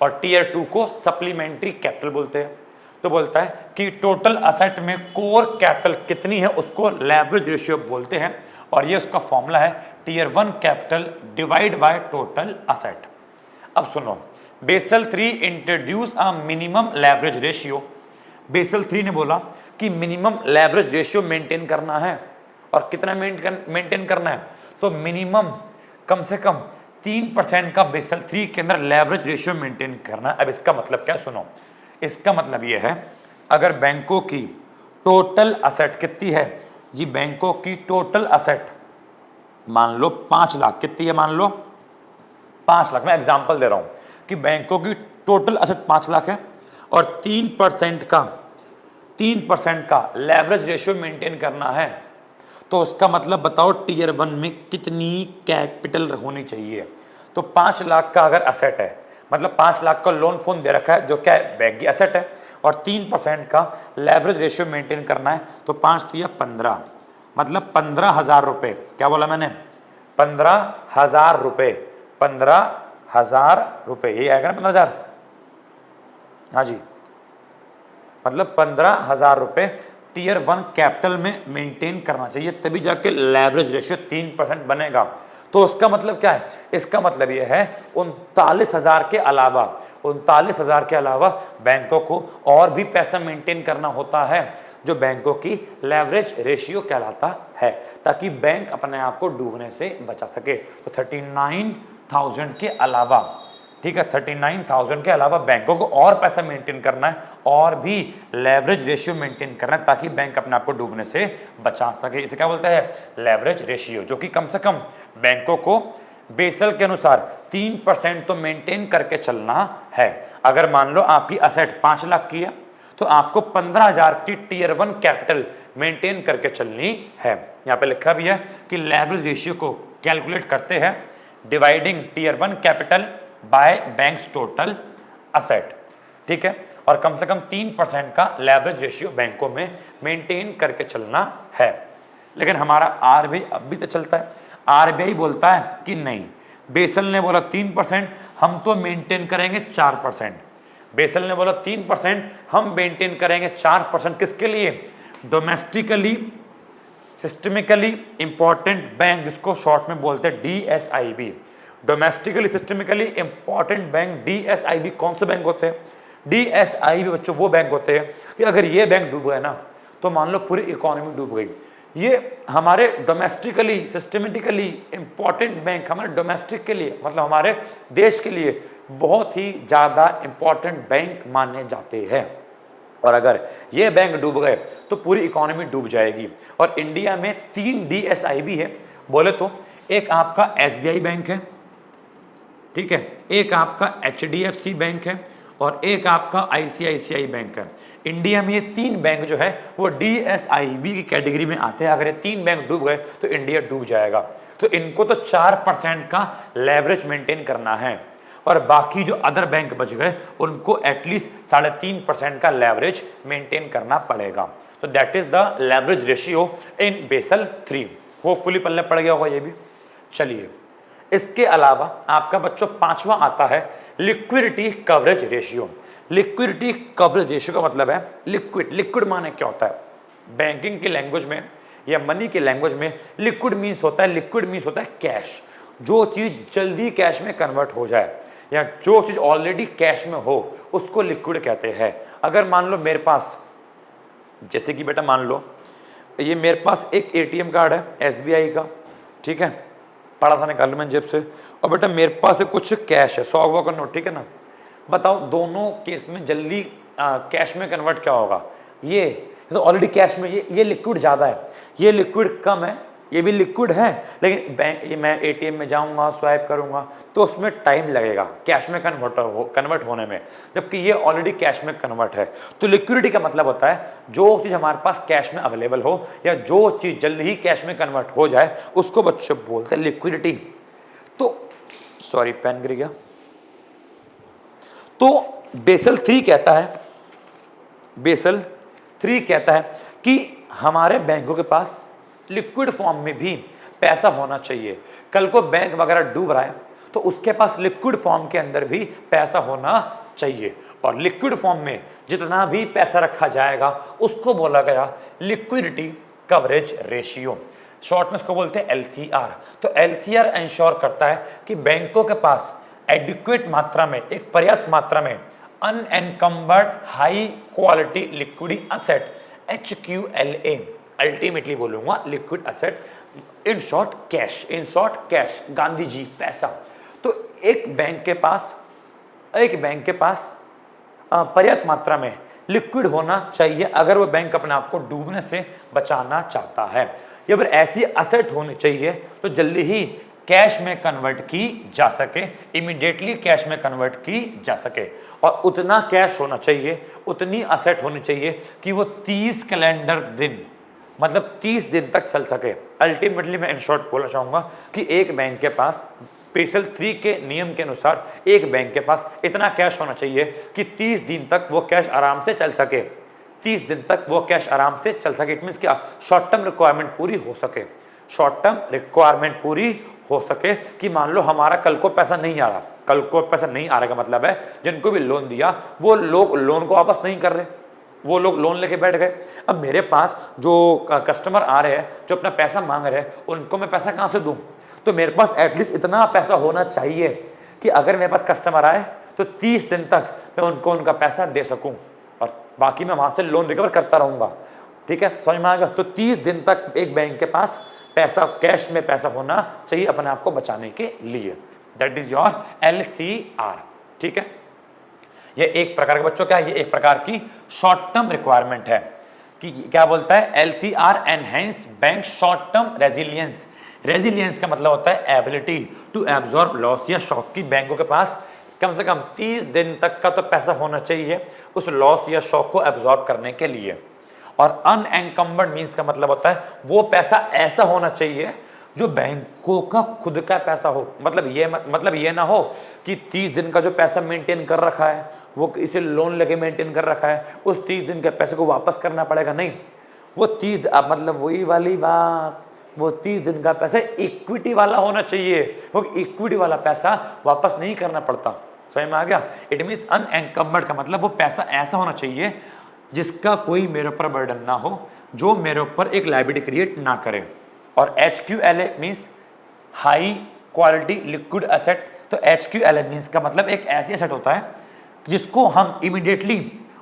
और टीयर 2 को सप्लीमेंट्री कैपिटल बोलते हैं। तो बोलता है कि टोटल असेट में कोर कैपिटल कितनी है, उसको लेवरेज रेशियो बोलते हैं। और ये उसका फॉर्मूला है tier 1 capital divide by total asset. अब सुनो, Basel 3 introduce a minimum leverage ratio. Basel 3 ने बोला कि मिनिमम लेवरेज रेशियो मेंटेन करना है। और कितना मेंटेन करना है? तो मिनिमम कम से कम 3% का बेसल 3 के अंदर लेवरेज रेशियो मेंटेन करना है। अब इसका मतलब क्या? सुनो, इसका मतलब यह है, अगर बैंकों की टोटल असेट कितनी है जी? बैंकों की टोटल असेट मान लो 5 लाख। कितनी है? मान लो 5 लाख। मैं एग्जांपल दे रहा हूं कि बैंकों की टोटल असेट 5 लाख है और 3% का लेवरेज रेशियो मेंटेन करना है। तो उसका मतलब बताओ टीयर 1 में कितनी कैपिटल होनी चाहिए? तो 5 लाख का अगर असेट है, मतलब 5 लाख का लोन फोन दे रखा है, जो क्या है? बैंक की असेट है, और 3% का लेवरेज रेशियो मेंटेन करना है। तो 5 दिया 15, मतलब 15,000 रुपए। क्या बोला मैंने? 15,000 रुपए। 15,000 रुपए, यही आएगा ना 15,000? हाँ जी, मतलब 15,000 रुपए टीयर 1 कैपिटल में मेंटेन करना चाहिए, तभी जाके लेवरेज रेशियो 3% बनेगा। तो उसका मतलब क्या है? इसका मतलब यह है 39,000 के अलावा बैंकों को और भी पैसा मेंटेन करना होता है, जो बैंकों की लेवरेज रेशियो कहलाता है, ताकि बैंक अपने आप को डूबने से बचा सके। तो 39,000 के अलावा, ठीक है, 39,000 के अलावा बैंकों को और पैसा मेंटेन करना है और भी लेवरेज रेशियो मेंटेन करना है, ताकि बैंक अपने आप को डूबने से बचा सके। इसे क्या बोलते हैं? लेवरेज रेशियो, जो कि कम से कम बैंकों को बेसल के अनुसार 3% तो मेंटेन करके चलना है। अगर मान लो आपकी असेट 5 लाख की है, तो आपको 15,000 की टीयर 1 कैपिटल मेंटेन करके चलनी है। यहां पे लिखा भी है कि लेवरेज रेशियो को कैलकुलेट करते हैं dividing tier 1 capital by banks total asset, ठीक है। और कम से कम 3% का लेवरेज रेशियो बैंकों में मेंटेन करके चलना है। लेकिन हमारा आरबीआई अब भी तो चलता है, आरबीआई बोलता है कि नहीं, बेसल ने बोला 3%, हम तो मेंटेन करेंगे 4%। बेसल ने बोला 3%, हम मेंटेन करेंगे 4%। किसके लिए? डोमेस्टिकली सिस्टमिकली इंपॉर्टेंट बैंक, जिसको शॉर्ट में बोलते हैं DSIB. Domestically systemically important bank DSIB कौन से बैंक होते हैं? डीएसआईबी बच्चों वो बैंक होते हैं कि अगर ये बैंक डूब गए ना, तो मान लो पूरी इकोनॉमी डूब गई। ये हमारे डोमेस्टिकली सिस्टमेटिकली इंपॉर्टेंट बैंक हमारे डोमेस्टिक के लिए, मतलब हमारे देश के लिए बहुत ही ज़्यादा इंपॉर्टेंट बैंक माने जाते हैं। और अगर ये बैंक डूब गए तो पूरी इकोनॉमी डूब जाएगी। और इंडिया में 3 डीएसआईबी है बोले तो, एक आपका एसबीआई बैंक है, ठीक है, एक आपका एचडीएफसी बैंक है और एक आपका आईसीआईसीआई बैंक है। इंडिया में ये 3 बैंक जो है वो डीएसआईबी की कैटेगरी में आते हैं। अगर ये 3 बैंक डूब गए तो इंडिया डूब जाएगा। तो इनको तो 4% का लेवरेज मेंटेन करना है, और बाकी जो अदर बैंक बच गए उनको एटलीस्ट 3.5% का लेवरेज मेंटेन करना पड़ेगा। तो that is the leverage ratio in Basel 3। Hopefully पढ़ने पड़ गया होगा ये भी। चलिए, इसके अलावा आपका बच्चों 5वां आता है liquidity coverage ratio. Liquidity coverage ratio का मतलब है लिक्विड। लिक्विड माने क्या होता है? बैंकिंग की लैंग्वेज में या मनी की लैंग्वेज में लिक्विड मीन्स होता है कैश। जो चीज जल्दी कैश में कन्वर्ट हो जाए या जो चीज ऑलरेडी कैश में हो उसको लिक्विड कहते हैं। अगर मान लो मेरे पास, जैसे कि बेटा मान लो ये मेरे पास एक एटीएम कार्ड है एसबीआई का, ठीक है, पड़ा था, निकाल लो मैंने जेब से, और बेटा मेरे पास कुछ कैश है 100 का नोट, ठीक है ना। बताओ दोनों केस में जल्दी कैश में कन्वर्ट क्या होगा? ये तो ऑलरेडी कैश में, ये लिक्विड ज़्यादा है, ये लिक्विड कम है, ये भी लिक्विड है, लेकिन बैंक ये मैं एटीएम में जाऊंगा स्वाइप करूंगा तो उसमें टाइम लगेगा कैश में कन्वर्ट होने में, जबकि ये ऑलरेडी कैश में कन्वर्ट है। तो लिक्विडिटी का मतलब होता है जो चीज़ हमारे पास कैश में अवेलेबल हो या जो चीज़ जल्दी ही कैश में कन्वर्ट हो जाए उसको बच्चे बोलते हैं लिक्विडिटी। तो सॉरी पेन गिर गया। तो बेसल 3 कहता है कि हमारे बैंकों के पास लिक्विड फॉर्म में भी पैसा होना चाहिए। कल को बैंक वगैरह डूब रहा है तो उसके पास लिक्विड फॉर्म के अंदर भी पैसा होना चाहिए, और लिक्विड फॉर्म में जितना भी पैसा रखा जाएगा उसको बोला गया लिक्विडिटी कवरेज रेशियो। शॉर्ट में इसको बोलते हैं एलसीआर। तो एलसीआर इंश्योर करता है कि बैंकों के पास एडिक्वेट मात्रा में, एक पर्याप्त मात्रा में unencumbered high quality liquid asset HQLA, ultimately बोलूंगा liquid asset, in short cash, Gandhi ji पैसा। तो एक बैंक के पास पर्याप्त मात्रा में लिक्विड होना चाहिए अगर वो बैंक अपने आप को डूबने से बचाना चाहता है, या फिर ऐसी एसेट होनी चाहिए तो जल्दी ही कैश में कन्वर्ट की जा सके, इमीडिएटली कैश में कन्वर्ट की जा सके, और उतना कैश होना चाहिए, उतनी एसेट होनी चाहिए कि वो 30 कैलेंडर दिन, मतलब 30 दिन तक चल सके। अल्टीमेटली मैं इन शॉर्ट बोलना चाहूंगा कि एक बैंक के पास बेसल 3 के नियम के अनुसार एक बैंक के पास इतना कैश होना चाहिए कि 30 दिन तक वो कैश आराम से चल सके, 30 दिन तक वो कैश आराम से चल सके। इट मीन्स क्या? शॉर्ट टर्म रिक्वायरमेंट पूरी हो सके, कि मान लो हमारा कल को पैसा नहीं आ रहा, का मतलब है जिनको भी लोन दिया वो लोग लोन को वापस नहीं कर रहे, वो लोग लोन लेके बैठ गए। अब मेरे पास जो कस्टमर आ रहे हैं जो अपना पैसा मांग रहे हैं उनको मैं पैसा कहाँ से दूं? तो मेरे पास एटलीस्ट इतना पैसा होना चाहिए कि अगर मेरे पास कस्टमर आए तो 30 दिन तक मैं उनको उनका पैसा दे सकूं, और बाकी मैं वहां से लोन रिकवर करता रहूंगा। ठीक है, समझ में आ गया? तो 30 दिन तक एक बैंक के पास पैसा, कैश में पैसा होना चाहिए अपने आप को बचाने के लिए। That is your LCR। ठीक है, ये एक प्रकार के बच्चों क्या है, ये एक प्रकार की शॉर्ट टर्म रिक्वायरमेंट है कि क्या बोलता है LCR enhance bank short term resilience. Resilience का मतलब होता है एबिलिटी टू एब्जॉर्ब लॉस या शॉक, की बैंकों के पास कम से कम 30 दिन तक का तो पैसा होना चाहिए उस लॉस या शॉक को एब्जॉर्ब करने के लिए। और अनएनकम्बर्ड मीन्स का मतलब होता है वो पैसा ऐसा होना चाहिए जो बैंकों का खुद का पैसा हो। मतलब ये ना हो कि 30 दिन का जो पैसा मेंटेन कर रखा है वो इसे लोन लेके मेंटेन कर रखा है, उस 30 दिन के पैसे को वापस करना पड़ेगा, नहीं। वो 30 मतलब वही वाली बात, वो 30 दिन का पैसा इक्विटी वाला होना चाहिए, वो इक्विटी वाला पैसा वापस नहीं करना पड़ता। समझ में आ गया? इट मीन्स अनएनकम्बर्ड का मतलब वो पैसा ऐसा होना चाहिए जिसका कोई मेरे ऊपर बर्डन ना हो, जो मेरे ऊपर एक लायबिलिटी क्रिएट ना करे। और HQLA means high quality liquid asset. तो HQLA मीन्स का मतलब एक ऐसी एसेट होता है जिसको हम इमीडिएटली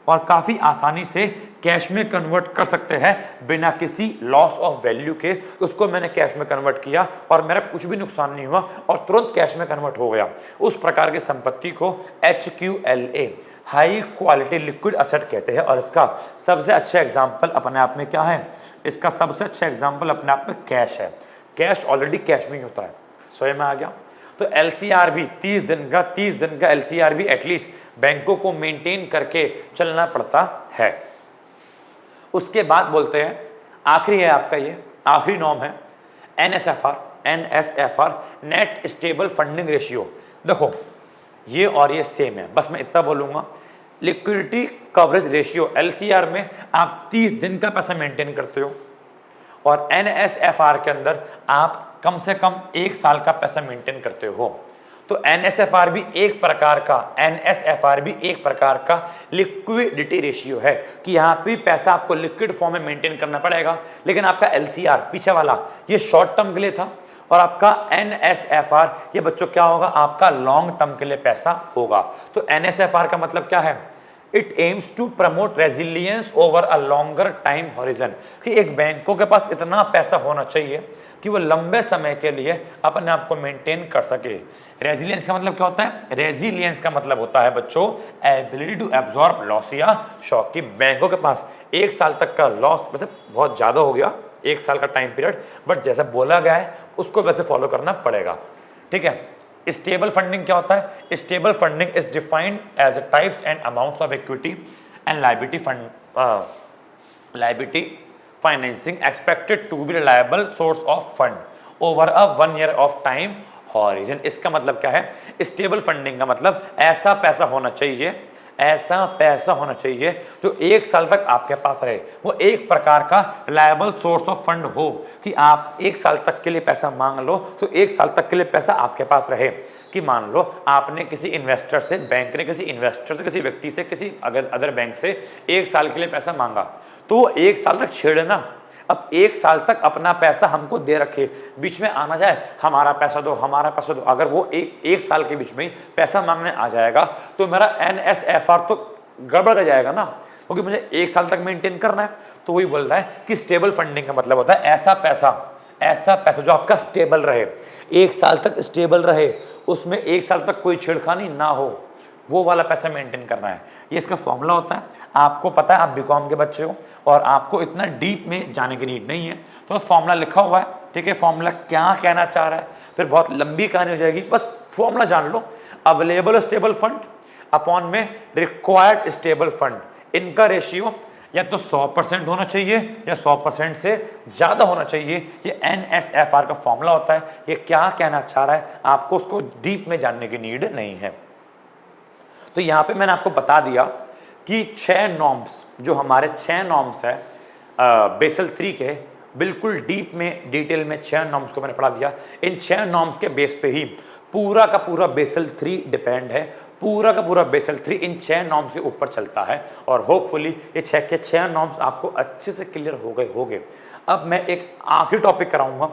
और काफ़ी आसानी से कैश में कन्वर्ट कर सकते हैं बिना किसी लॉस ऑफ वैल्यू के। उसको मैंने कैश में कन्वर्ट किया और मेरा कुछ भी नुकसान नहीं हुआ और तुरंत कैश में कन्वर्ट हो गया, उस प्रकार की संपत्ति को HQLA high quality liquid asset कहते हैं। और इसका सबसे अच्छा एग्जांपल अपने आप में क्या है? इसका सबसे अच्छा एग्जांपल अपने आप में कैश है। कैश ऑलरेडी कैश में ही होता है। समझ में आ गया? तो LCR भी 30 दिन का LCR भी एटलीस्ट बैंकों को मेंटेन करके चलना पड़ता है। उसके बाद बोलते हैं, आखिरी है आपका, ये आखिरी नॉर्म है NSFR net stable funding ratio. देखो ये और ये सेम है, बस मैं इतना बोलूंगा, लिक्विडिटी कवरेज रेशियो LCR में आप 30 दिन का पैसा मेंटेन करते हो और NSFR के अंदर आप कम से कम 1 साल का पैसा मेंटेन करते हो। तो एनएसएफआर भी एक प्रकार का लिक्विडिटी रेशियो है कि यहाँ पे पैसा आपको लिक्विड फॉर्म में मेंटेन करना पड़ेगा। लेकिन आपका एलसीआर पीछे वाला ये शॉर्ट टर्म के लिए था और आपका एनएसएफआर ये बच्चों क्या होगा, आपका लॉन्ग टर्म के लिए पैसा होगा। तो एनएसएफआर का मतलब क्या है, it aims to promote resilience over a longer time horizon, कि एक बैंकों के पास इतना पैसा होना चाहिए कि वो लंबे समय के लिए अपने आप को मेंटेन कर सके। रेजिलियंस का मतलब क्या होता है, रेजिलियंस का मतलब होता है बच्चों एबिलिटी टू एब्जॉर्ब लॉस या शॉक, कि बैंकों के पास एक साल तक का लॉस वैसे बहुत ज़्यादा हो गया, एक साल का टाइम पीरियड, बट जैसा बोला गया है उसको वैसे फॉलो करना पड़ेगा। ठीक है। स्टेबल फंडिंग क्या होता है, stable funding is defined as types and amounts of equity and liability financing expected to be reliable source of fund over a 1 year of time horizon। इसका मतलब क्या है, स्टेबल फंडिंग का मतलब ऐसा पैसा होना चाहिए जो एक साल तक आपके पास रहे, वो एक प्रकार का रिलायबल सोर्स ऑफ फंड हो, कि आप एक साल तक के लिए पैसा मांग लो तो एक साल तक के लिए पैसा आपके पास रहे। कि मान लो आपने किसी इन्वेस्टर से, बैंक ने किसी इन्वेस्टर से, किसी व्यक्ति से, किसी अदर बैंक से एक साल के लिए पैसा मांगा, तो वो एक साल तक छेड़ना, अब एक साल तक अपना पैसा हमको दे रखे, बीच में आना जाए हमारा पैसा दो, अगर वो एक साल के बीच में पैसा मांगने आ जाएगा तो मेरा एनएसएफआर तो गड़बड़ रह जाएगा ना, क्योंकि मुझे एक साल तक मेंटेन करना है। तो वही बोल रहा है कि स्टेबल फंडिंग का मतलब होता है ऐसा पैसा जो आपका स्टेबल रहे, एक साल तक स्टेबल रहे, उसमें एक साल तक कोई छेड़खानी ना हो, वो वाला पैसा मेंटेन करना है। ये इसका फॉर्मूला होता है, आपको पता है, आप बीकॉम के बच्चे हो और आपको इतना डीप में जाने की नीड नहीं है, तो फॉर्मूला लिखा हुआ है। ठीक है, फॉर्मूला क्या कहना चाह रहा है, फिर बहुत लंबी कहानी हो जाएगी, बस फॉर्मूला जान लो। अवेलेबल स्टेबल फंड अपॉन में रिक्वायर्ड स्टेबल फंड, इनका रेशियो या तो 100% होना चाहिए या 100% से ज़्यादा होना चाहिए। ये एनएसएफआर का फॉर्मूला होता है। ये क्या कहना चाह रहा है, आपको उसको डीप में जानने की नीड नहीं है। तो यहाँ पे मैंने आपको बता दिया कि 6 नॉर्म्स, जो हमारे 6 नॉर्म्स है बेसल 3 के, बिल्कुल डीप में डिटेल में 6 नॉर्म्स को मैंने पढ़ा दिया। इन 6 नॉर्म्स के बेस पे ही पूरा का पूरा बेसल 3 डिपेंड है, पूरा का पूरा बेसल 3 इन 6 नॉर्म्स के ऊपर चलता है। और होपफुली ये 6 के 6 नॉर्म्स आपको अच्छे से क्लियर हो गए होंगे। अब मैं एक आखिरी टॉपिक कराऊंगा।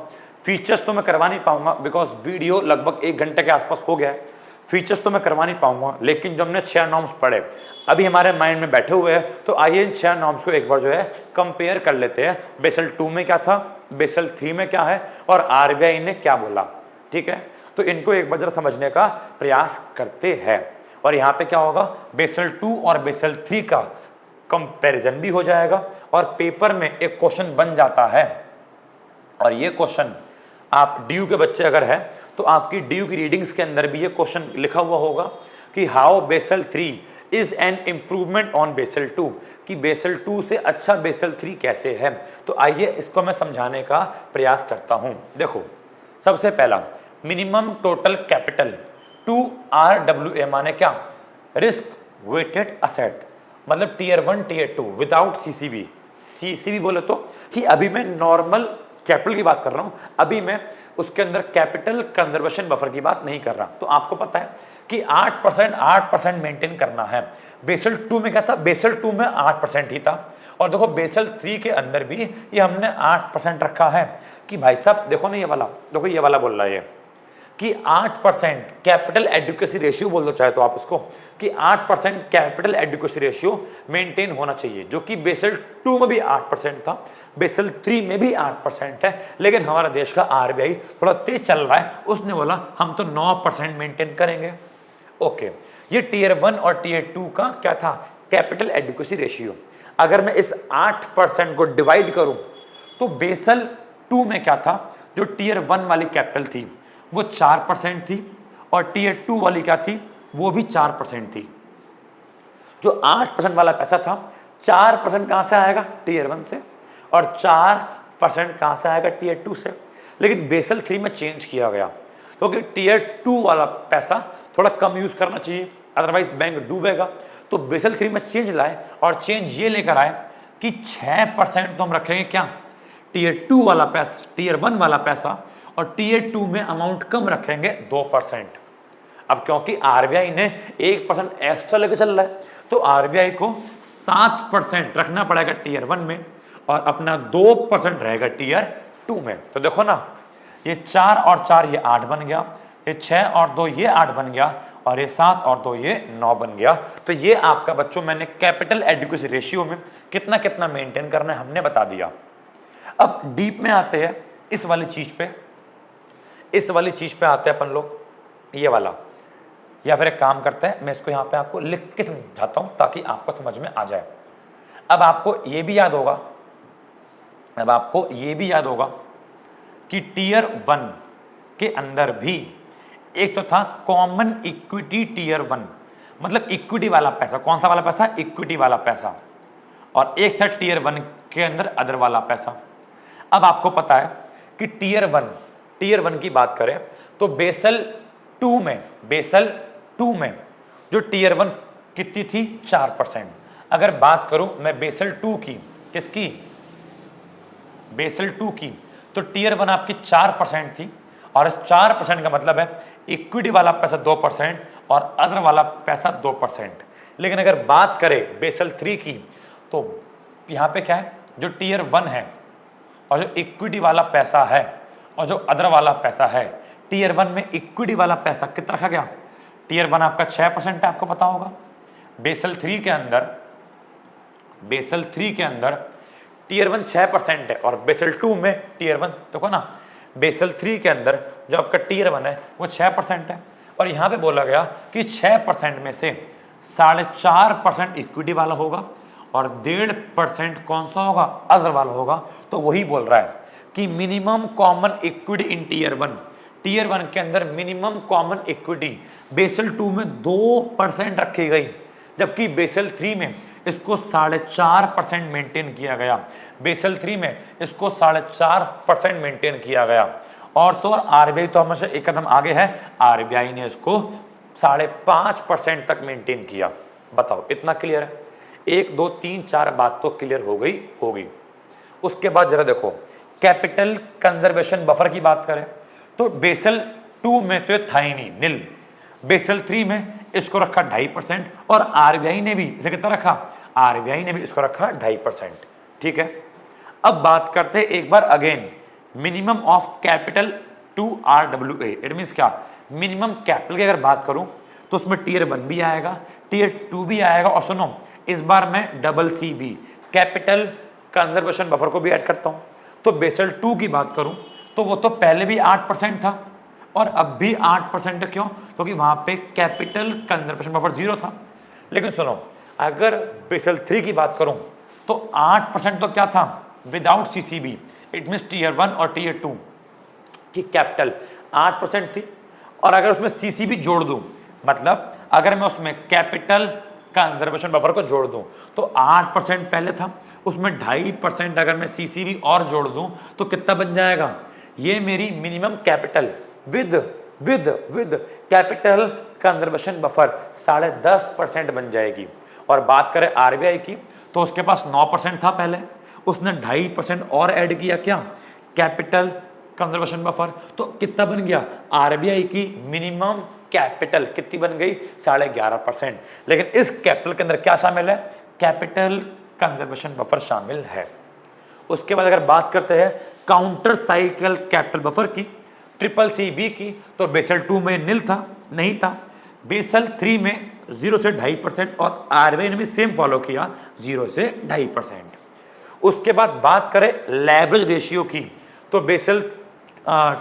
फीचर्स तो मैं करवा नहीं पाऊंगा बिकॉज वीडियो लगभग 1 घंटे के आसपास हो गया है, फीचर्स तो मैं करवा नहीं पाऊंगा, लेकिन जो हमने 6 नॉर्म्स पढ़े अभी हमारे माइंड में बैठे हुए हैं, तो आइए इन 6 नॉर्म्स को एक बार जो है कंपेयर कर लेते हैं। बेसल 2 में क्या था, बेसल 3 में क्या है और आरबीआई ने क्या बोला। ठीक है, तो इनको एक बार जरा समझने का प्रयास करते हैं। और यहाँ पे क्या होगा, बेसल 2 और बेसल 3 का कंपैरिजन भी हो जाएगा और पेपर में एक क्वेश्चन बन जाता है। और ये क्वेश्चन आप ड्यू के बच्चे अगर है तो आपकी ड्यू की रीडिंग्स के अंदर भी ये क्वेश्चन लिखा हुआ होगा कि how Basel 3 is an improvement on Basel 2, कि बेसल 2 से अच्छा बेसल 3 कैसे है। तो आइए इसको मैं समझाने का प्रयास करता हूं। देखो, सबसे पहला मिनिमम टोटल कैपिटल 2RWA माने क्या, रिस्क वेटेड असेट, मतलब tier 1 tier 2 without CCB. CCB बोले तो कि अभी मैं नॉर्मल कैपिटल की बात कर रहा हूं, अभी मैं उसके अंदर कैपिटल कंजर्वेशन बफर की बात नहीं कर रहा। तो आपको पता है कि 8% मेंटेन करना है। बेसल 2 में क्या था, बेसल 2 में 8% ही था, और देखो बेसल 3 के अंदर भी ये हमने 8% रखा है। कि भाई साहब देखो ना, ये वाला देखो, ये वाला बोल रहा है ये कि 8% कैपिटल एडिक्वेसी रेशियो बोल दो चाहे तो आप उसको, कि 8% कैपिटल एडिक्वेसी रेशियो मेंटेन होना चाहिए, जो कि बेसल 2 में भी 8% था, बेसल 3 में भी 8% है। लेकिन हमारा देश का आरबीआई थोड़ा तेज चल रहा है, उसने बोला हम तो 9% मेंटेन करेंगे। ओके, ये टीयर 1 और टीयर 2 का क्या था, कैपिटल एडिक्वेसी रेशियो। अगर मैं इस 8% को डिवाइड करूं तो बेसल 2 में क्या था, जो टीयर 1 वाली कैपिटल थी वो 4% थी, और टीयर 2 वाली क्या थी, वो भी 4% थी। जो 8% वाला पैसा था, 4% कहां से आएगा, टीयर 1 से, और 4% कहां से आएगा, टीयर 2 से। लेकिन बेसल 3 में चेंज किया गया, क्योंकि टीयर 2 वाला पैसा थोड़ा कम यूज करना चाहिए, अदरवाइज बैंक डूबेगा। तो बेसल 3 में चेंज लाए, और चेंज ये लेकर आए कि 6% तो हम रखेंगे क्या, टीयर 2 वाला पैसा, टीयर 1 वाला पैसा, और टीयर 2 में अमाउंट कम रखेंगे 2%। अब क्योंकि आरबीआई ने 1% एक्स्ट्रा लेके चल रहा है तो आरबीआई को 7% रखना पड़ेगा टीयर 1 में और अपना 2% रहेगा टीयर 2 में। तो देखो ना, ये 4 और 4 ये 8 बन गया, ये 6 और 2 ये 8 बन गया और ये 7 और 2 ये 9 बन गया। तो ये आपका बच्चों मैंने कैपिटल एडिक्वेसी रेशियो में कितना कितना मेंटेन करना है हमने बता दिया। अब डीप में आते हैं इस वाली चीज पे, इस वाली चीज पे आते हैं अपन लोग, ये वाला। या फिर एक काम करते हैं, मैं इसको यहाँ पे आपको लिख के समझाता हूँ ताकि आपको समझ में आ जाए। अब आपको ये भी याद होगा, अब आपको ये भी याद होगा कि टीयर 1 के अंदर भी एक तो था कॉमन इक्विटी टीयर 1, मतलब इक्विटी वाला पैसा। कौन सा वाला पैसा? इक्विटी वाला पैसा। और एक था टीयर 1 के अंदर अदर वाला पैसा। अब आपको पता है कि टीयर 1 की बात करें तो बेसल 2 में जो टीयर 1 कितनी थी? 4%। अगर बात करूं मैं बेसल 2 की, किसकी? बेसल 2 की, तो टीयर 1 आपकी 4% थी और इस 4% का मतलब है इक्विटी वाला पैसा 2% और अदर वाला पैसा 2%। लेकिन अगर बात करें बेसल 3 की तो यहाँ पे क्या है? जो टीयर 1 है और जो इक्विटी वाला पैसा है और जो अदर वाला पैसा है, टीयर 1 में इक्विटी वाला पैसा कितना रखा गया? टीयर 1 आपका 6% है, आपको पता होगा। बेसल 3 के अंदर टीयर 1 6% है और बेसल 2 में टीयर 1, देखो ना, बेसल 3 के अंदर जो आपका टीयर 1 है वो 6% है और यहाँ पे बोला गया कि 6% में से 4.5% इक्विटी वाला होगा और 1.5% कौन सा होगा? अदर वाला होगा। तो वही बोल रहा है कि minimum common equity in tier 1 के अंदर मिनिमम कॉमन इक्विटी बेसल 2 में 2% रखी गई, जबकि बेसल 3 में इसको 4.5% मेंटेन किया गया। बेसल 3 में इसको 4.5% मेंटेन किया गया। और तो आरबीआई तो हमेशा एक कदम आगे है, आरबीआई ने इसको 5.5% तक मेंटेन किया। बताओ, इतना क्लियर है? 1 2 3 4 बात तो क्लियर हो गई होगी। उसके बाद जरा देखो, कैपिटल कंजर्वेशन बफर की बात करें तो बेसल 2 में तो था ही नहीं, निल। बेसल 3 में इसको रखा 2.5% और आरबीआई ने भी इसे कितना रखा? आरबीआई ने भी इसको रखा 2.5%। ठीक है, अब बात करते हैं एक बार again minimum of capital to RWA। It means क्या? मिनिमम कैपिटल की अगर बात करूं तो उसमें टीयर 1 भी आएगा, टीयर 2 भी आएगा और सुनो, इस बार मैं CCB कैपिटल कंजर्वेशन बफर को भी ऐड करता हूं। तो बेसल 2 की बात करूं तो वो तो पहले भी 8% था और अब भी 8% है। क्यों? क्योंकि वहां पे कैपिटल कंजर्वेशन बफर 0 था। लेकिन सुनो, अगर बेसल 3 की बात करूं तो 8% तो क्या था? Without CCB। It means tier 1 और टीयर 2 की कैपिटल 8% थी और अगर उसमें CCB जोड़ दूं, मतलब अगर मैं उसमें कैपिटल कंजर्वेशन बफर को जोड़ दूं तो 8% पहले था, उसमें 2.5% अगर मैं CCB और जोड़ दूं तो कितना बन जाएगा? ये मेरी minimum capital with capital conservation buffer 10.5% बन जाएगी। और बात करें आरबीआई की तो उसके पास 9% था पहले, उसने 2.5% और ऐड किया, क्या? Capital conservation buffer. तो कितना बन गया? आरबीआई की मिनिमम कैपिटल कितनी बन गई? 11.5%। लेकिन इस कैपिटल के अंदर क्या शामिल है? कैपिटल कंजर्वेशन बफर शामिल है। उसके बाद अगर बात करते हैं काउंटर साइकिल कैपिटल बफर की, CCB की, तो बेसल 2 में निल था, नहीं था। बेसल 3 में 0 से 2.5% और आरबीआई ने भी सेम फॉलो किया, 0 से 2.5%। उसके बाद बात करें लेवरेज रेशियो की तो बेसल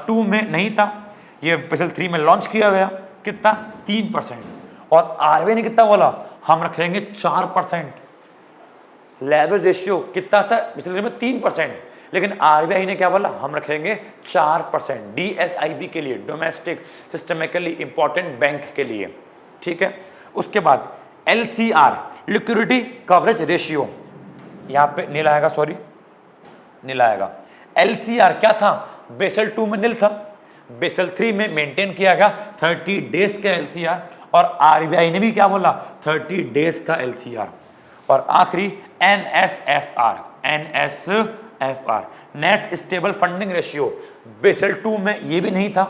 2 में नहीं था, ये बेसल 3 में लॉन्च किया गया। कितना? 3%। और आरबीआई ने कितना बोला? हम रखेंगे 4%। लेवरेज रेशियो कितना था बेसल 3 में? 3%। लेकिन आरबीआई ने क्या बोला? हम रखेंगे 4% DSIB के लिए, डोमेस्टिक सिस्टमिकली इंपॉर्टेंट बैंक के लिए। ठीक है, उसके बाद LCR लिक्विडिटी कवरेज रेशियो, यहां पे नील आएगा, सॉरी नील आएगा। LCR क्या था? बेसल 2 में निल था, बेसल 3 में मेंटेन किया गया 30 डेज का LCR और आरबीआई ने भी क्या बोला? 30 डेज का LCR। और आखिरी NSFR net stable funding ratio, Basel 2 में ये भी नहीं था,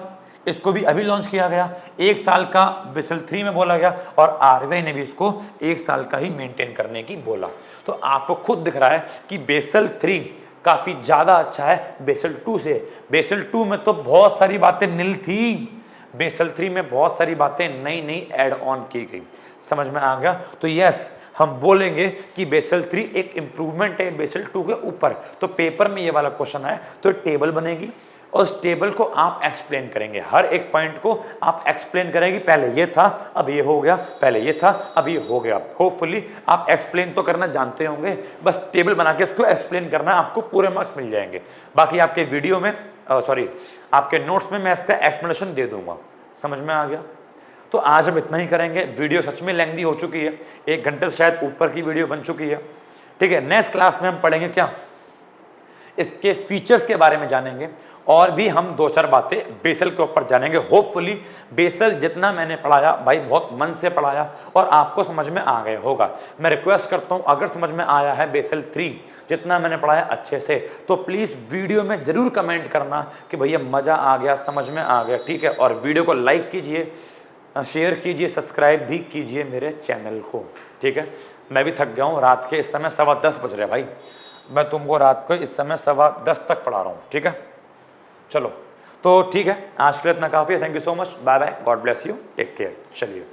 इसको भी अभी लॉन्च किया गया, 1 साल का बेसल 3 में बोला गया और आरबीआई ने भी इसको 1 साल का ही मेंटेन करने की बोला। तो आपको खुद दिख रहा है कि बेसल 3 काफी ज्यादा अच्छा है बेसल 2 से। बेसल 2 में तो बहुत सारी बातें नील थी, बेसल 3 में बहुत सारी बातें नई नई ऐड ऑन की गई। समझ में आ गया? तो यस, हम बोलेंगे कि बेसल 3 एक इंप्रूवमेंट है बेसल 2 के ऊपर। तो पेपर में ये वाला क्वेश्चन आए तो टेबल बनेगी और उस टेबल को आप एक्सप्लेन करेंगे, हर एक पॉइंट को आप एक्सप्लेन करेंगे। पहले ये था, अब ये हो गया, पहले ये था, अब ये हो गया। होपफुली आप एक्सप्लेन तो करना जानते होंगे, बस टेबल बना के इसको एक्सप्लेन करना, आपको पूरे मार्क्स मिल जाएंगे। बाकी आपके वीडियो में आपके नोट्स में मैं इसका एक्सप्लेनेशन दे दूंगा। समझ में आ गया? तो आज हम इतना ही करेंगे। वीडियो सच में लेंथी हो चुकी है, 1 घंटे से शायद ऊपर की वीडियो बन चुकी है। ठीक है, नेक्स्ट क्लास में हम पढ़ेंगे क्या, इसके फीचर्स के बारे में जानेंगे और भी हम 2-4 बातें बेसल के ऊपर जानेंगे। होपफुली बेसल जितना मैंने पढ़ाया भाई बहुत मन से पढ़ाया और आपको समझ में आ गया होगा। मैं रिक्वेस्ट करता हूं अगर समझ में आया है बेसल 3 जितना मैंने पढ़ाया अच्छे से, तो प्लीज़ वीडियो में ज़रूर कमेंट करना कि भैया मज़ा आ गया, समझ में आ गया। ठीक है, और वीडियो को लाइक कीजिए, शेयर कीजिए, सब्सक्राइब भी कीजिए मेरे चैनल को। ठीक है, मैं भी थक गया हूँ, रात के इस समय 10:15 बज रहे भाई। मैं तुमको रात को इस समय 10:15 तक पढ़ा रहा हूँ। ठीक है, चलो तो ठीक है, आज के लिए इतना काफ़ी है। Thank you so much, bye bye, God bless you, take care. चलिए।